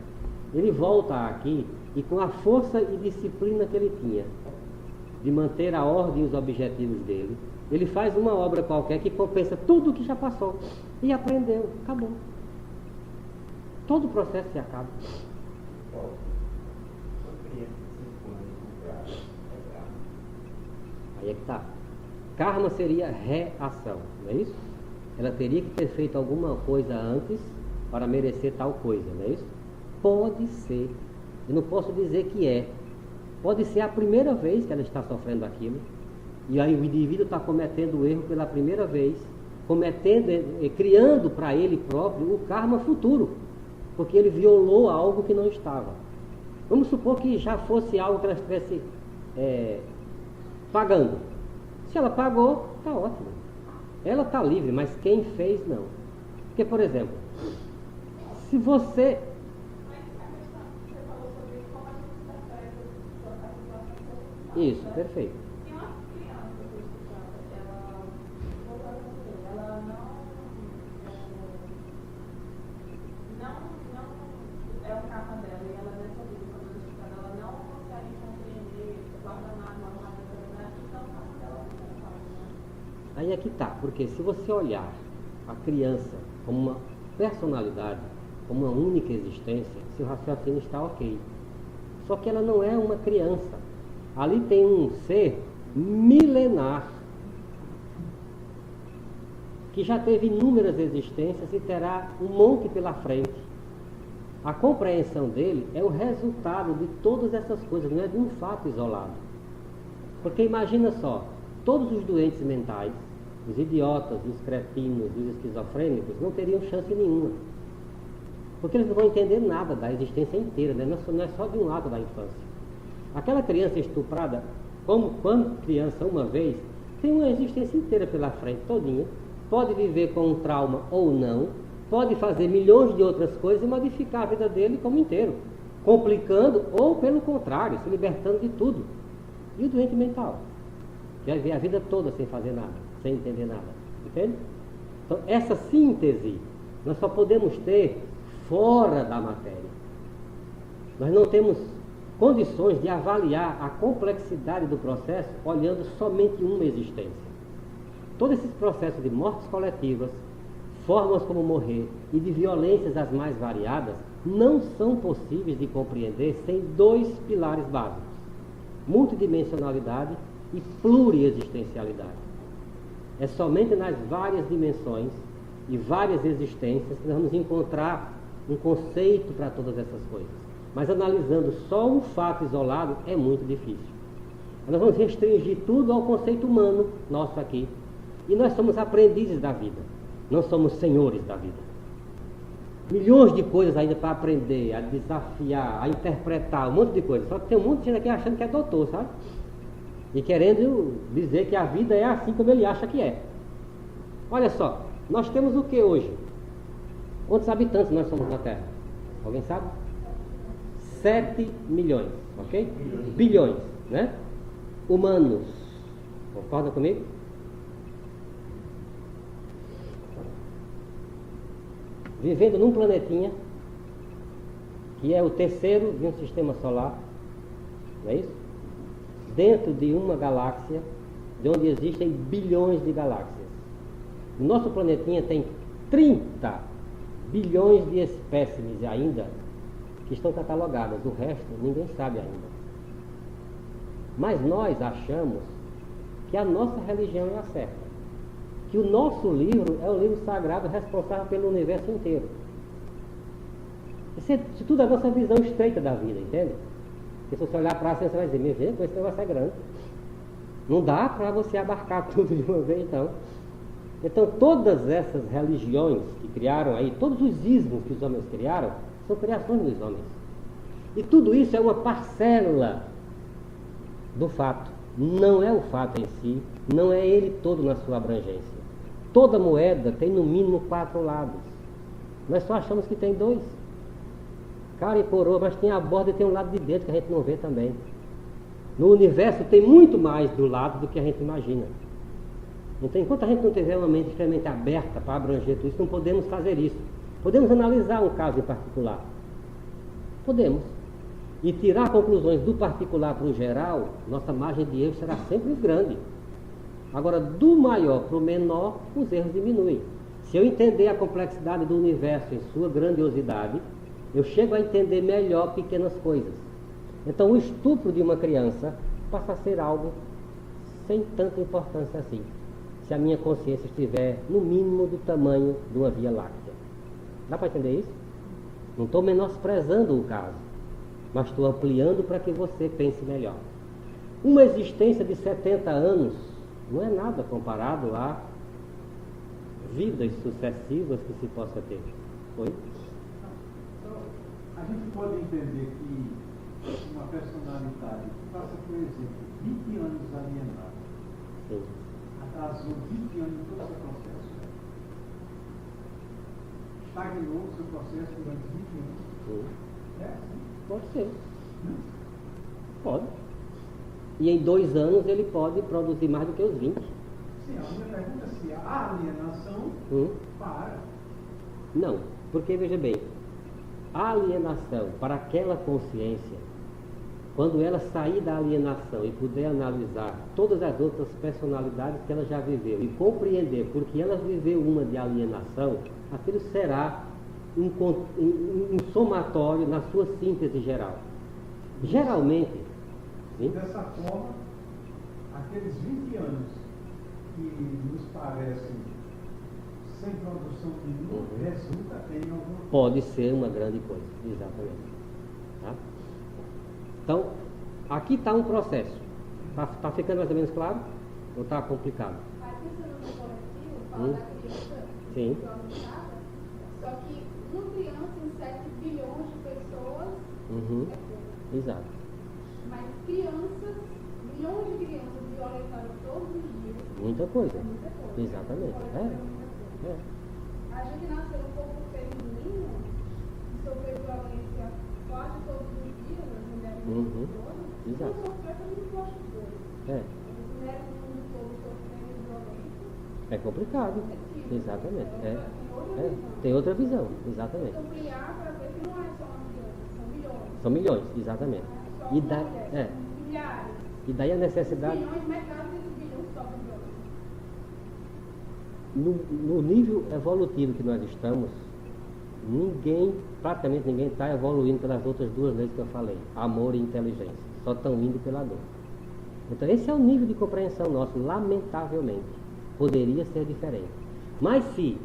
ele volta aqui e com a força e disciplina que ele tinha, de manter a ordem e os objetivos dele, ele faz uma obra qualquer que compensa tudo o que já passou. E aprendeu, acabou. Todo o processo se acaba. Aí é que está. Karma seria reação, não é isso? Ela teria que ter feito alguma coisa antes para merecer tal coisa, não é isso? Pode ser. Eu não posso dizer que é. Pode ser a primeira vez que ela está sofrendo aquilo. E aí o indivíduo está cometendo o erro pela primeira vez, criando para ele próprio o karma futuro, porque ele violou algo que não estava. Vamos supor que já fosse algo que ela estivesse pagando. Se ela pagou, está ótimo. Ela está livre, mas quem fez não. Porque, por exemplo, se você... Isso, perfeito. Aí é que está, porque se você olhar a criança como uma personalidade, como uma única existência, seu raciocínio está ok. Só que ela não é uma criança. Ali tem um ser milenar, que já teve inúmeras existências e terá um monte pela frente. A compreensão dele é o resultado de todas essas coisas, não é de um fato isolado. Porque imagina só, todos os doentes mentais, os idiotas, os cretinos, os esquizofrênicos, não teriam chance nenhuma. Porque eles não vão entender nada da existência inteira, né? Não é só de um lado da infância. Aquela criança estuprada, como quando criança uma vez, tem uma existência inteira pela frente, todinha. Pode viver com um trauma ou não, pode fazer milhões de outras coisas e modificar a vida dele como inteiro, complicando ou, pelo contrário, se libertando de tudo. E o doente mental? Quer ver a vida toda sem fazer nada, sem entender nada. Entende? Então, essa síntese nós só podemos ter fora da matéria. Nós não temos condições de avaliar a complexidade do processo olhando somente uma existência. Todos esses processos de mortes coletivas, formas como morrer e de violências as mais variadas não são possíveis de compreender sem dois pilares básicos: multidimensionalidade e pluriexistencialidade. É somente nas várias dimensões e várias existências que nós vamos encontrar um conceito para todas essas coisas. Mas analisando só um fato isolado é muito difícil. Nós vamos restringir tudo ao conceito humano nosso aqui. E nós somos aprendizes da vida, não somos senhores da vida. Milhões de coisas ainda para aprender, a desafiar, a interpretar, um monte de coisas. Só que tem um monte de gente aqui achando que é doutor, sabe? E querendo dizer que a vida é assim como ele acha que é. Olha só, nós temos o que hoje? Quantos habitantes nós somos na Terra? Alguém sabe? 7 milhões, ok? Bilhões, né? Humanos. Concorda comigo? Vivendo num planetinha que é o terceiro de um sistema solar, não é isso? Dentro de uma galáxia, de onde existem bilhões de galáxias. O nosso planetinha tem 30 bilhões de espécimes ainda que estão catalogadas, o resto ninguém sabe ainda. Mas nós achamos que a nossa religião é a certa, que o nosso livro é o livro sagrado responsável pelo universo inteiro. Isso tudo é a nossa visão estreita da vida, entende? Porque se você olhar para a ciência, você vai dizer, meu gente, esse negócio é grande. Não dá para você abarcar tudo de uma vez, então. Então, todas essas religiões que criaram aí, todos os ismos que os homens criaram, são criações dos homens. E tudo isso é uma parcela do fato. Não é o fato em si, não é ele todo na sua abrangência. Toda moeda tem no mínimo 4 lados. Nós só achamos que tem 2. Cara e coroa, mas tem a borda e tem um lado de dentro que a gente não vê também. No universo tem muito mais do lado do que a gente imagina. Então, enquanto a gente não tiver uma mente extremamente aberta para abranger tudo isso, não podemos fazer isso. Podemos analisar um caso em particular. Podemos. E tirar conclusões do particular para o geral, nossa margem de erro será sempre grande. Agora, do maior para o menor, os erros diminuem. Se eu entender a complexidade do universo em sua grandiosidade, eu chego a entender melhor pequenas coisas. Então, o estupro de uma criança passa a ser algo sem tanta importância assim, se a minha consciência estiver no mínimo do tamanho de uma Via Láctea. Dá para entender isso? Não estou menosprezando o caso, mas estou ampliando para que você pense melhor. Uma existência de 70 anos não é nada comparado a vidas sucessivas que se possa ter. Oi? Então, a gente pode entender que uma personalidade que passa, por exemplo, 20 anos alienada, Sim. atrasou 20 anos em todo o seu processo, estagnou o seu processo durante 20 anos. Sim. É assim? Pode ser. Pode. E em 2 anos ele pode produzir mais do que os 20. Sim, a minha pergunta é se a alienação para. Não, porque veja bem, a alienação para aquela consciência, quando ela sair da alienação e puder analisar todas as outras personalidades que ela já viveu e compreender porque ela viveu uma de alienação, aquilo será um somatório na sua síntese geral. Geralmente, sim? Dessa forma, aqueles 20 anos que nos parecem sem produção nenhuma, resulta em alguma coisa. Pode ser uma grande coisa, exatamente. Tá? Então, aqui está um processo. Está ficando mais ou menos claro? Ou está complicado? Aí pensando no coletivo, fala da criança Sim. alienatada, só que uma criança em 7 bilhões de pessoas é pouco. Exato. Mas crianças, milhões de crianças violentadas todos os dias. Muita coisa. É muita coisa. Exatamente. É. A gente nasceu um pouco feminino e sofreu violência quase todos os dias, as mulheres no mundo todo. Exato. Não sofreu muito gosto dois. As mulheres no mundo todo sofrendo violência. É complicado. Exatamente. Tem outra visão. Tem outra visão. Exatamente. Ampliar para ver que não é só uma criança, são milhões. São milhões, exatamente. Não é só E uma daí, mulher, são milhares. E daí a necessidade. Bilhões, metade desses bilhões sofrem violência. No nível evolutivo que nós estamos, praticamente ninguém está evoluindo pelas outras 2 leis que eu falei, amor e inteligência, só estão indo pela dor. Então esse é o nível de compreensão nosso, lamentavelmente, poderia ser diferente. Mas se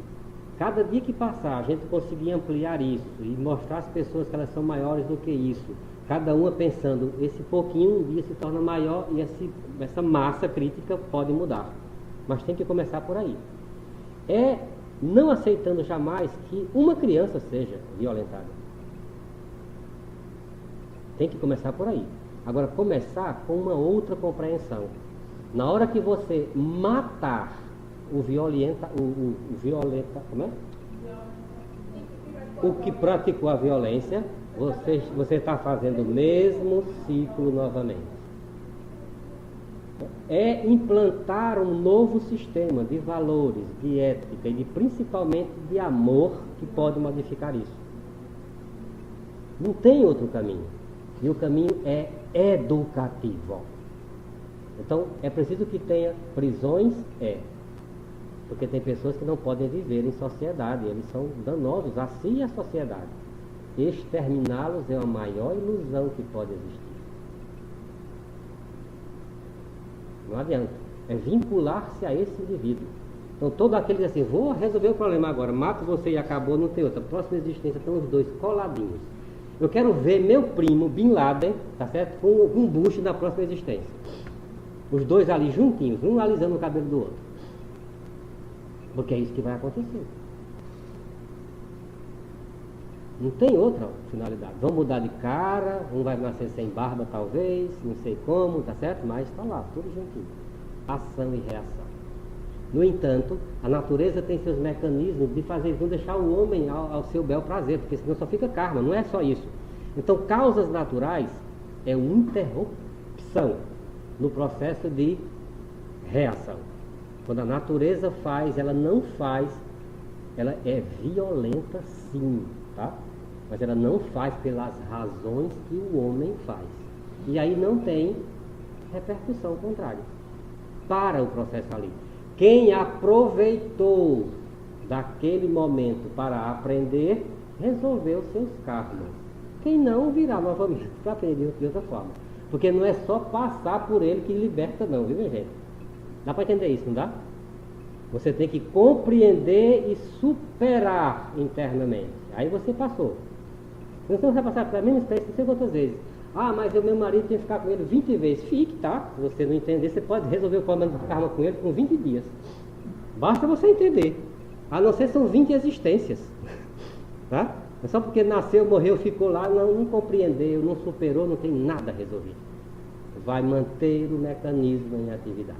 cada dia que passar a gente conseguir ampliar isso e mostrar às pessoas que elas são maiores do que isso, cada uma pensando, esse pouquinho um dia se torna maior e essa massa crítica pode mudar. Mas tem que começar por aí. É não aceitando jamais que uma criança seja violentada. Tem que começar por aí. Agora, começar com uma outra compreensão. Na hora que você matar o violenta, como é? O que praticou a violência, você está fazendo o mesmo ciclo novamente. É implantar um novo sistema de valores, de ética e principalmente de amor que pode modificar isso. Não tem outro caminho. E o caminho é educativo. Então, é preciso que tenha prisões, porque tem pessoas que não podem viver em sociedade, eles são danosos a si e à sociedade. Exterminá-los é a maior ilusão que pode existir. Não adianta. É vincular-se a esse indivíduo. Então, todo aquele diz assim, vou resolver o problema agora, mato você e acabou, não tem outra. Próxima existência estão os dois coladinhos. Eu quero ver meu primo, Bin Laden, tá certo? Com um Bush na próxima existência. Os dois ali juntinhos, um alisando o cabelo do outro. Porque é isso que vai acontecer. Não tem outra finalidade. Vão mudar de cara, um vai nascer sem barba talvez, não sei como, tá certo? Mas está lá, tudo juntinho. Ação e reação. No entanto, a natureza tem seus mecanismos de fazer, não deixar o homem ao seu bel prazer, porque senão só fica karma, não é só isso. Então, causas naturais é uma interrupção no processo de reação. Quando a natureza faz, ela não faz, ela é violenta sim, tá? Mas ela não faz pelas razões que o homem faz. E aí não tem repercussão contrária. Para o processo ali. Quem aproveitou daquele momento para aprender, resolveu seus karmas. Quem não, virá novamente para aprender de outra forma. Porque não é só passar por ele que liberta não, viu, minha gente? Dá para entender isso, não dá? Você tem que compreender e superar internamente. Aí você passou. Então você vai passar pela mesma experiência não sei quantas vezes. Ah, mas o meu marido tinha que ficar com ele 20 vezes. Fique, tá? Se você não entender, você pode resolver o problema do karma com ele com 20 dias. Basta você entender. A não ser são 20 existências. Tá? É só porque nasceu, morreu, ficou lá, não compreendeu, não superou, não tem nada resolvido. Vai manter o mecanismo em atividade.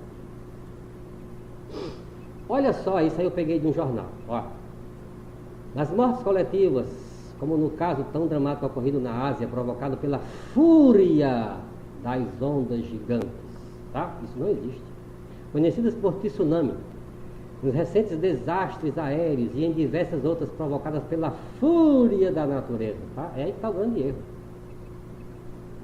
Olha só, isso aí eu peguei de um jornal. Ó. Nas mortes coletivas, como no caso tão dramático ocorrido na Ásia, provocado pela fúria das ondas gigantes, tá? Isso não existe. Conhecidas por tsunami, nos recentes desastres aéreos e em diversas outras provocadas pela fúria da natureza, tá? É aí que está o grande erro.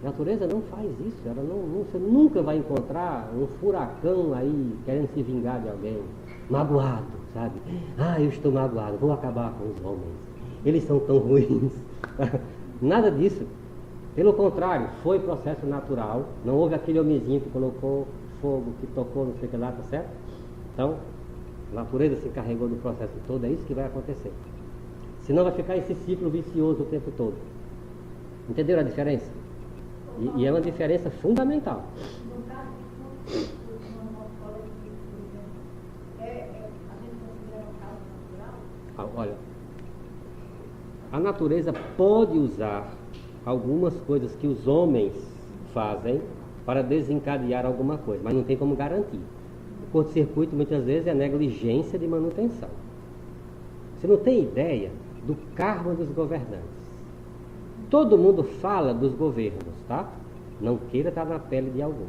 A natureza não faz isso, você nunca vai encontrar um furacão aí querendo se vingar de alguém, magoado, sabe? Ah, eu estou magoado, vou acabar com os homens. Eles são tão ruins. Nada disso. Pelo contrário, foi processo natural. Não houve aquele homenzinho que colocou fogo, que tocou, não sei o que lá, tá certo? Então, a natureza se encarregou do processo todo, é isso que vai acontecer. Senão vai ficar esse ciclo vicioso o tempo todo. Entenderam a diferença? E é uma diferença fundamental. No caso de uma morte coletiva, por exemplo, a gente considera um caso natural? Olha, a natureza pode usar algumas coisas que os homens fazem para desencadear alguma coisa, mas não tem como garantir. O curto-circuito muitas vezes é negligência de manutenção. Você não tem ideia do karma dos governantes. Todo mundo fala dos governos, tá? Não queira estar na pele de algum.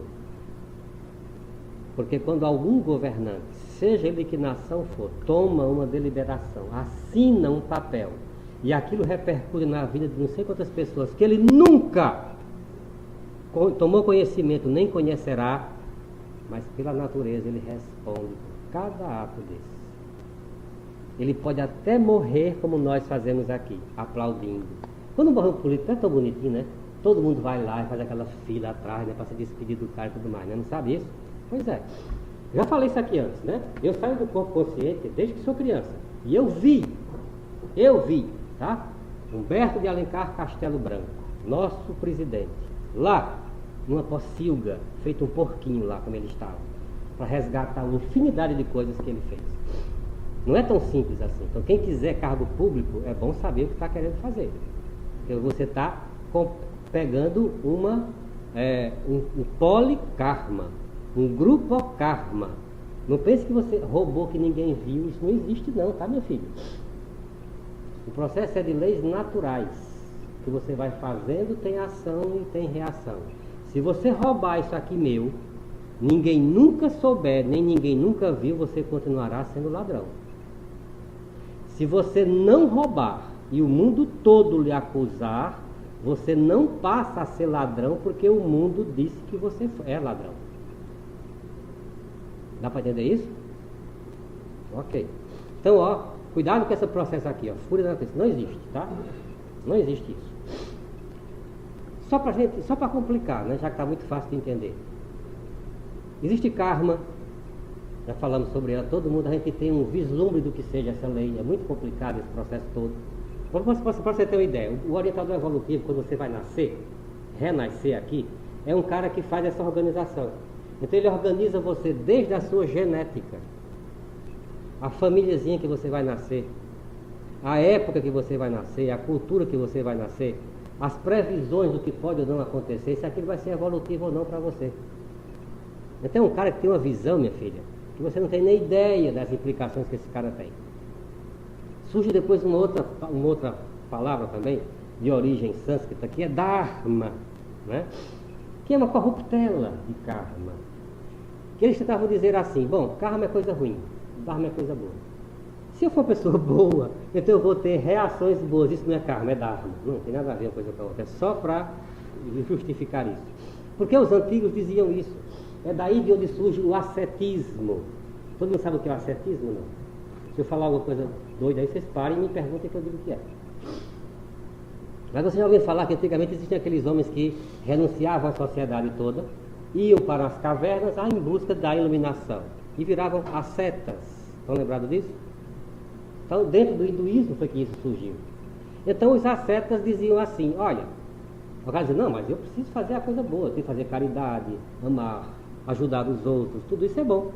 Porque quando algum governante, seja ele que nação for, toma uma deliberação, assina um papel, e aquilo repercute na vida de não sei quantas pessoas, que ele nunca tomou conhecimento, nem conhecerá, mas pela natureza ele responde por cada ato desse. Ele pode até morrer como nós fazemos aqui, aplaudindo. Quando morre um político é tão bonitinho, né? Todo mundo vai lá e faz aquela fila atrás, né, para se despedir do cara e tudo mais, né? Não sabe isso? Pois é. Já falei isso aqui antes, né? Eu saio do corpo consciente desde que sou criança. E eu vi, tá? Humberto de Alencar Castelo Branco, nosso presidente, lá, numa pocilga, feito um porquinho lá, como ele estava, para resgatar uma infinidade de coisas que ele fez. Não é tão simples assim. Então, quem quiser cargo público, é bom saber o que está querendo fazer. Porque você está pegando um polikarma, um grupo-karma. Não pense que você roubou que ninguém viu. Isso não existe não, tá, meu filho? O processo é de leis naturais. Que você vai fazendo, tem ação e tem reação. Se você roubar isso aqui meu, ninguém nunca souber, nem ninguém nunca viu, você continuará sendo ladrão. Se você não roubar e o mundo todo lhe acusar, você não passa a ser ladrão porque o mundo disse que você é ladrão. Dá para entender isso? Ok. Então, ó, cuidado com esse processo aqui, ó. Fúria da natureza. Não existe, tá? Não existe isso. Só para complicar, né? Já que está muito fácil de entender. Existe karma. Já falamos sobre ela, todo mundo, a gente tem um vislumbre do que seja essa lei. É muito complicado esse processo todo. Para você ter uma ideia, o orientador evolutivo, quando você vai renascer aqui, é um cara que faz essa organização. Então ele organiza você desde a sua genética, a famíliazinha que você vai nascer, a época que você vai nascer, a cultura que você vai nascer, as previsões do que pode ou não acontecer, se aquilo vai ser evolutivo ou não para você. Então é um cara que tem uma visão, minha filha, que você não tem nem ideia das implicações que esse cara tem. Surge depois uma outra palavra também, de origem sânscrita, que é Dharma, né? Que é uma corruptela de karma. Que eles tentavam dizer assim, bom, karma é coisa ruim, Dharma é coisa boa. Se eu for uma pessoa boa, então eu vou ter reações boas, isso não é karma, é Dharma. Não tem nada a ver uma coisa com a outra, é só para justificar isso. Porque os antigos diziam isso. É daí de onde surge o ascetismo. Todo mundo sabe o que é o ascetismo, não? Se eu falar alguma coisa doida aí, vocês parem e me perguntem que eu digo o que é. Mas você já ouviu falar que antigamente existiam aqueles homens que renunciavam à sociedade toda, iam para as cavernas em busca da iluminação e viravam ascetas. Estão lembrados disso? Então, dentro do hinduísmo foi que isso surgiu. Então, os ascetas diziam assim, olha, o cara dizia, não, mas eu preciso fazer a coisa boa, eu tenho que fazer caridade, amar, ajudar os outros, tudo isso é bom.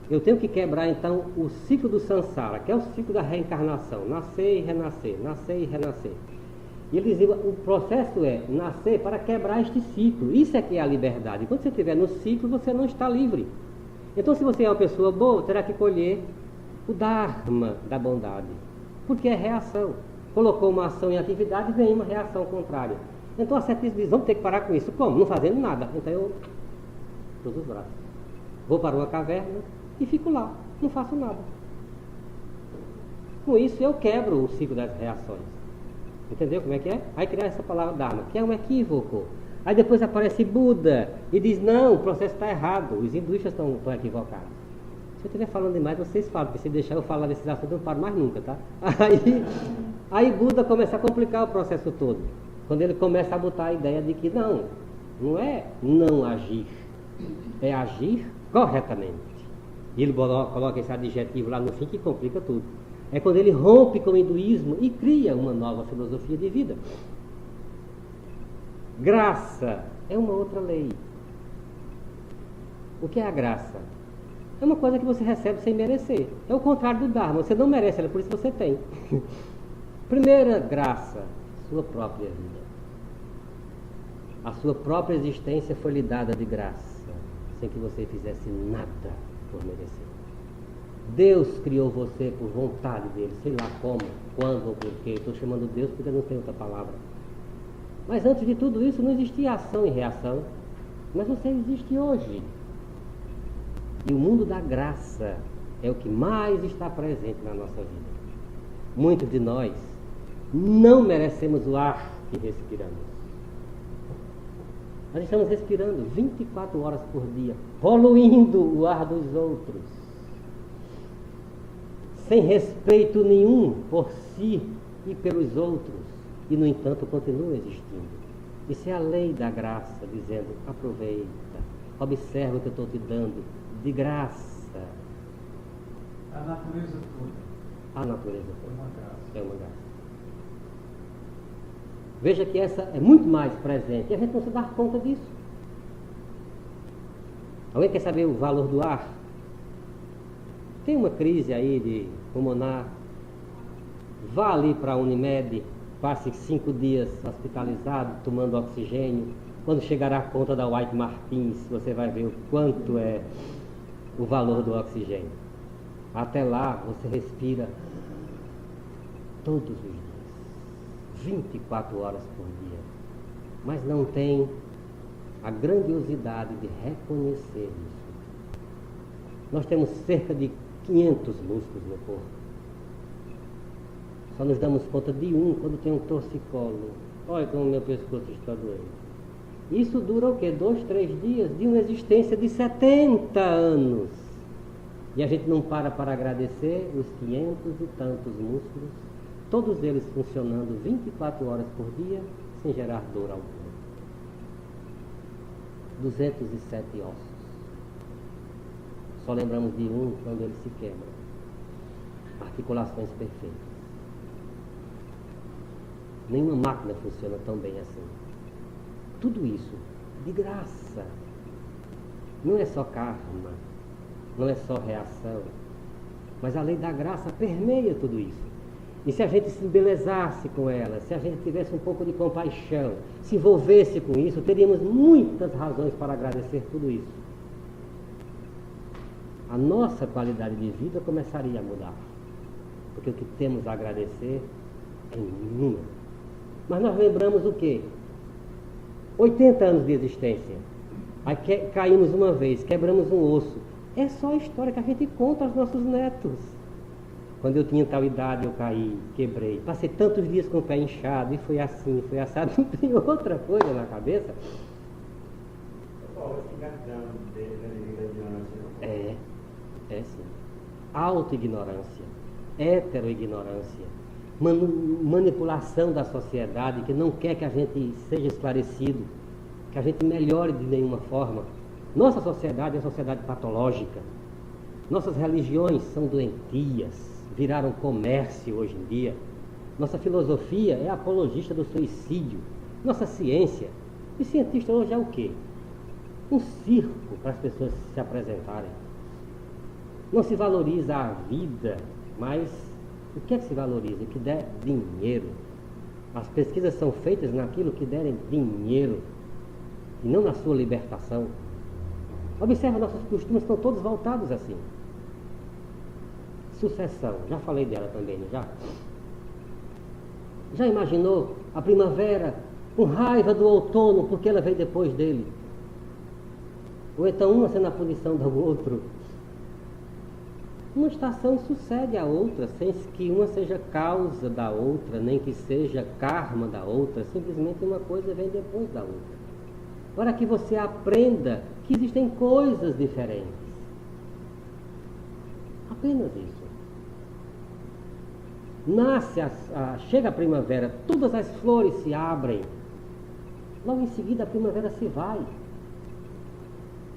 Eu tenho que quebrar então o ciclo do samsara, que é o ciclo da reencarnação, nascer e renascer, nascer e renascer. E eles diziam, o processo é nascer para quebrar este ciclo, isso é que é a liberdade. Quando você estiver no ciclo, você não está livre. Então, se você é uma pessoa boa, terá que colher o Dharma da bondade, porque é reação. Colocou uma ação em atividade, vem uma reação contrária. Então, a ascetismo diz, vamos ter que parar com isso. Como? Não fazendo nada. Então, eu cruzo os braços. Vou para uma caverna e fico lá, não faço nada. Com isso eu quebro o ciclo das reações. Entendeu como é que é? Aí cria essa palavra Dharma, que é um equívoco. Aí depois aparece Buda e diz, não, o processo está errado, os hinduístas estão equivocados. Se eu estiver falando demais, vocês falam, porque se deixar eu falar desses assuntos eu não paro mais nunca, tá? Aí Buda começa a complicar o processo todo. Quando ele começa a botar a ideia de que não é não agir, é agir corretamente. E ele coloca esse adjetivo lá no fim que complica tudo. É quando ele rompe com o hinduísmo e cria uma nova filosofia de vida. Graça é uma outra lei. O que é a graça? É uma coisa que você recebe sem merecer. É o contrário do Dharma. Você não merece ela, por isso você tem. Primeira graça, sua própria vida. A sua própria existência foi lhe dada de graça, sem que você fizesse nada por merecer. Deus criou você por vontade dele, sei lá como, quando ou porquê. Estou chamando Deus porque não tem outra palavra. Mas antes de tudo isso não existia ação e reação, mas você existe hoje. E o mundo da graça é o que mais está presente na nossa vida. Muitos de nós não merecemos o ar que respiramos. Nós estamos respirando 24 horas por dia, poluindo o ar dos outros, sem respeito nenhum por si e pelos outros, e no entanto continua existindo. Isso é a lei da graça, dizendo, aproveita, observa o que eu estou te dando, de graça. A natureza toda. A natureza É toda uma graça. é uma graça. Veja que essa é muito mais presente e a gente não se dá conta disso. Alguém quer saber o valor do ar? Tem uma crise aí de pulmonar. Vá ali para a Unimed, passe 5 dias hospitalizado, tomando oxigênio. Quando chegar a conta da White Martins, você vai ver o quanto é o valor do oxigênio. Até lá, você respira todos os dias, 24 horas por dia. Mas não tem a grandiosidade de reconhecer isso. Nós temos cerca de 500 músculos no corpo. Só nos damos conta de um quando tem um torcicolo. Olha como meu pescoço está doendo. Isso dura o quê? 2, 3 dias de uma existência de 70 anos. E a gente não para agradecer os 500 e tantos músculos, todos eles funcionando 24 horas por dia, sem gerar dor alguma. 207 ossos. Só lembramos de um quando ele se quebra. Articulações perfeitas. Nenhuma máquina funciona tão bem assim. Tudo isso de graça. Não é só karma, não é só reação, mas a lei da graça permeia tudo isso. E se a gente se embelezasse com ela, se a gente tivesse um pouco de compaixão, se envolvesse com isso, teríamos muitas razões para agradecer tudo isso. A nossa qualidade de vida começaria a mudar, porque o que temos a agradecer é inúmero. Mas nós lembramos o quê? 80 anos de existência. Aí caímos uma vez, quebramos um osso. É só a história que a gente conta aos nossos netos. Quando eu tinha tal idade, eu caí, quebrei. Passei tantos dias com o pé inchado, e foi assim, foi assado. Não tem outra coisa na cabeça. É sim. Auto-ignorância, hetero-ignorância, manipulação da sociedade que não quer que a gente seja esclarecido, que a gente melhore de nenhuma forma. Nossa sociedade é uma sociedade patológica. Nossas religiões são doentias, viraram comércio hoje em dia. Nossa filosofia é apologista do suicídio. Nossa ciência, e cientista hoje é o quê? Um circo para as pessoas se apresentarem. Não se valoriza a vida, mas o que é que se valoriza? O que der dinheiro. As pesquisas são feitas naquilo que derem dinheiro e não na sua libertação. Observa, nossos costumes estão todos voltados assim. Sucessão, já falei dela também, não já? Já imaginou a primavera com raiva do outono porque ela veio depois dele? Ou então uma sendo a punição do outro? Uma estação sucede a outra, sem que uma seja causa da outra, nem que seja karma da outra, simplesmente uma coisa vem depois da outra. Para que você aprenda que existem coisas diferentes. Apenas isso. Chega a primavera, todas as flores se abrem. Logo em seguida a primavera se vai.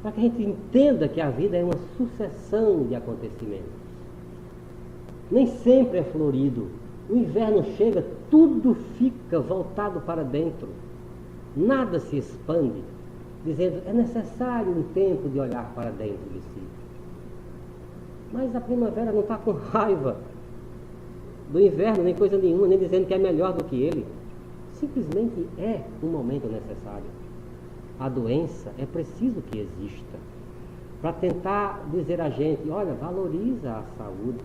Para que a gente entenda que a vida é uma sucessão de acontecimentos. Nem sempre é florido. O inverno chega, tudo fica voltado para dentro. Nada se expande, dizendo é necessário um tempo de olhar para dentro de si. Mas a primavera não está com raiva do inverno, nem coisa nenhuma, nem dizendo que é melhor do que ele. Simplesmente é um momento necessário. A doença é preciso que exista para tentar dizer a gente, olha, valoriza a saúde,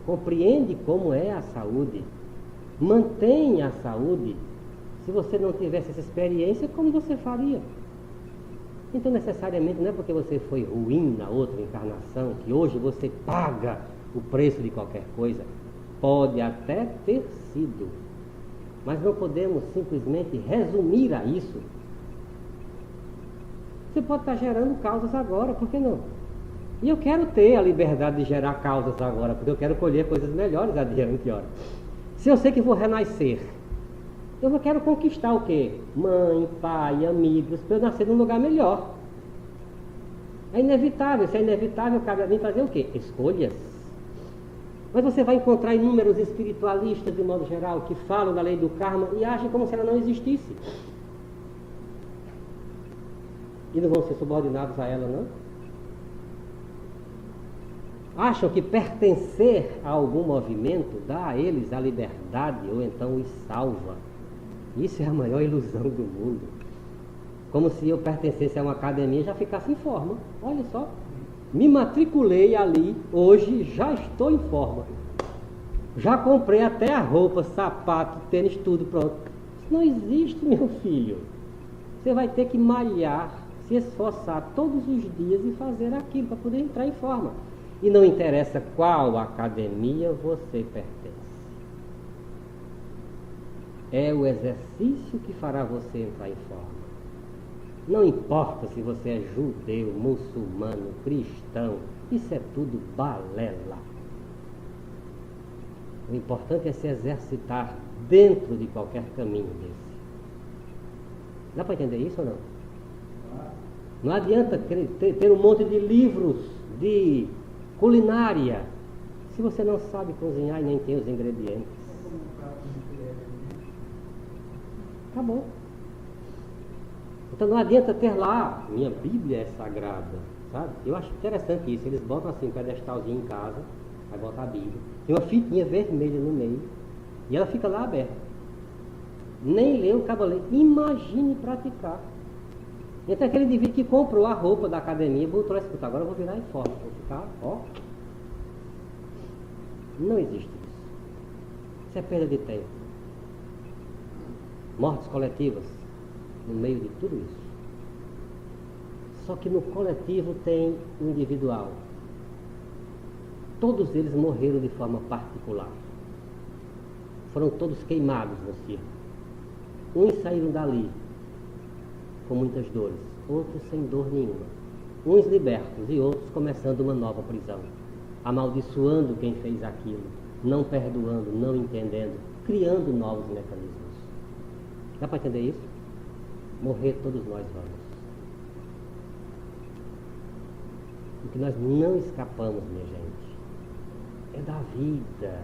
compreende como é a saúde, mantenha a saúde. Se você não tivesse essa experiência, como você faria? Então, necessariamente, não é porque você foi ruim na outra encarnação que hoje você paga o preço de qualquer coisa. Pode até ter sido, mas não podemos simplesmente resumir a isso. Você pode estar gerando causas agora, por que não? E eu quero ter a liberdade de gerar causas agora, porque eu quero colher coisas melhores adiante. Ora. Se eu sei que vou renascer, eu quero conquistar o quê? Mãe, pai, amigos, para eu nascer num lugar melhor. É inevitável. Se é inevitável, cabe a mim fazer o quê? Escolhas. Mas você vai encontrar inúmeros espiritualistas, de modo geral, que falam da lei do karma e agem como se ela não existisse. E não vão ser subordinados a ela, não? Acham que pertencer a algum movimento dá a eles a liberdade ou então os salva. Isso é a maior ilusão do mundo. Como se eu pertencesse a uma academia e já ficasse em forma. Olha só. Me matriculei ali, hoje já estou em forma. Já comprei até a roupa, sapato, tênis, tudo pronto. Isso não existe, meu filho. Você vai ter que malhar, se esforçar todos os dias e fazer aquilo para poder entrar em forma. E não interessa qual academia você pertence. É o exercício que fará você entrar em forma. Não importa se você é judeu, muçulmano, cristão, isso é tudo balela. O importante é se exercitar dentro de qualquer caminho desse. Dá para entender isso ou não? Não adianta ter um monte de livros de culinária se você não sabe cozinhar e nem tem os ingredientes. Acabou. Então não adianta ter lá, minha Bíblia é sagrada, sabe? Eu acho interessante isso, eles botam assim um pedestalzinho em casa, aí botam a Bíblia, tem uma fitinha vermelha no meio, e ela fica lá aberta. Nem lê o cavaleiro, imagine praticar. Então aquele indivíduo que comprou a roupa da academia, botou lá e escuta, agora eu vou virar em forma, vou ficar, ó. Não existe isso. Isso é perda de tempo. Mortes coletivas no meio de tudo isso. Só que no coletivo tem o individual. Todos eles morreram de forma particular. Foram todos queimados no circo. Uns saíram dali com muitas dores, outros sem dor nenhuma. Uns libertos e outros começando uma nova prisão, amaldiçoando quem fez aquilo, não perdoando, não entendendo, criando novos mecanismos. Dá para entender isso? Morrer todos nós vamos. O que nós não escapamos, minha gente, é da vida.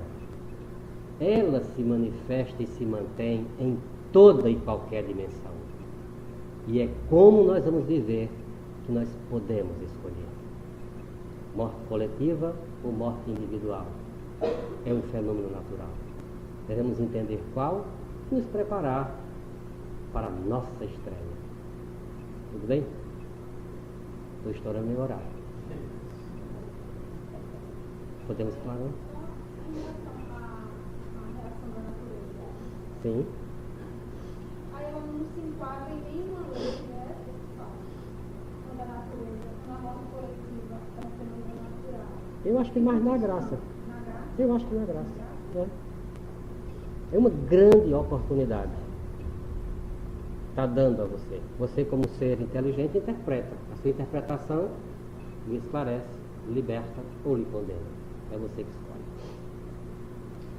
Ela se manifesta e se mantém em toda e qualquer dimensão. E é como nós vamos viver que nós podemos escolher. Morte coletiva ou morte individual. É um fenômeno natural. Devemos entender qual e nos preparar para a nossa estreia. Tudo bem? Estou estourando meu horário. Podemos falar, não? Em relação à reação da natureza. Sim. Aí ela não se enquadra em nenhuma lei, né? Quando a natureza, na morte coletiva, é um fenômeno natural. Eu acho que mais na graça. Na graça? Eu acho que na graça. É uma grande oportunidade. Está dando a você. Você, como ser inteligente, interpreta. A sua interpretação lhe esclarece, liberta ou lhe condena. É você que escolhe.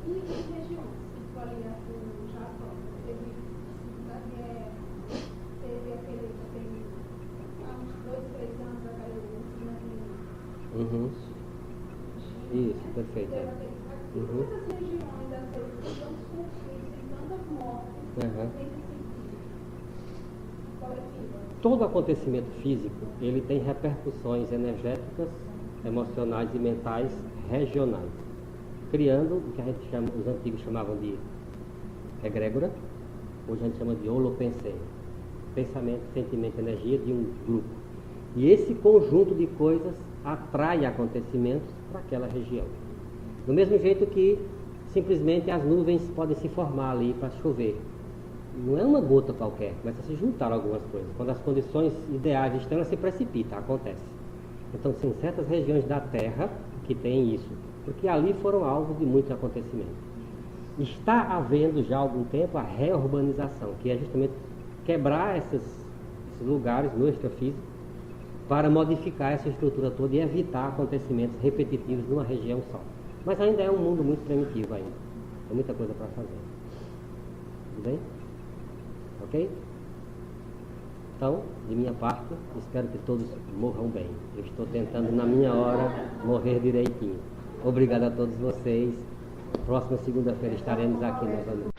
E em regiões, tipo ali no Japão, teve aquele há uns 2, 3 anos, aquele tsunami. Isso, perfeito. Como essas regiões, essas tantos conflitos e tantas mortes, tem que coletiva. Todo acontecimento físico, ele tem repercussões energéticas, emocionais e mentais regionais, criando o que a gente chama, os antigos chamavam de egrégora, hoje a gente chama de holopensene, pensamento, sentimento, energia de um grupo. E esse conjunto de coisas atrai acontecimentos para aquela região. Do mesmo jeito que simplesmente as nuvens podem se formar ali para chover. Não é uma gota qualquer, começa a se juntar algumas coisas. Quando as condições ideais estão, ela se precipita, acontece. Então, são certas regiões da Terra que tem isso, porque ali foram alvos de muitos acontecimentos. Está havendo já há algum tempo a reurbanização, que é justamente quebrar esses lugares no extrafísico para modificar essa estrutura toda e evitar acontecimentos repetitivos numa região só. Mas ainda é um mundo muito primitivo ainda. Tem muita coisa para fazer. Tudo bem? Ok? Então, de minha parte, espero que todos morram bem. Eu estou tentando, na minha hora, morrer direitinho. Obrigado a todos vocês. Próxima segunda-feira estaremos aqui novamente.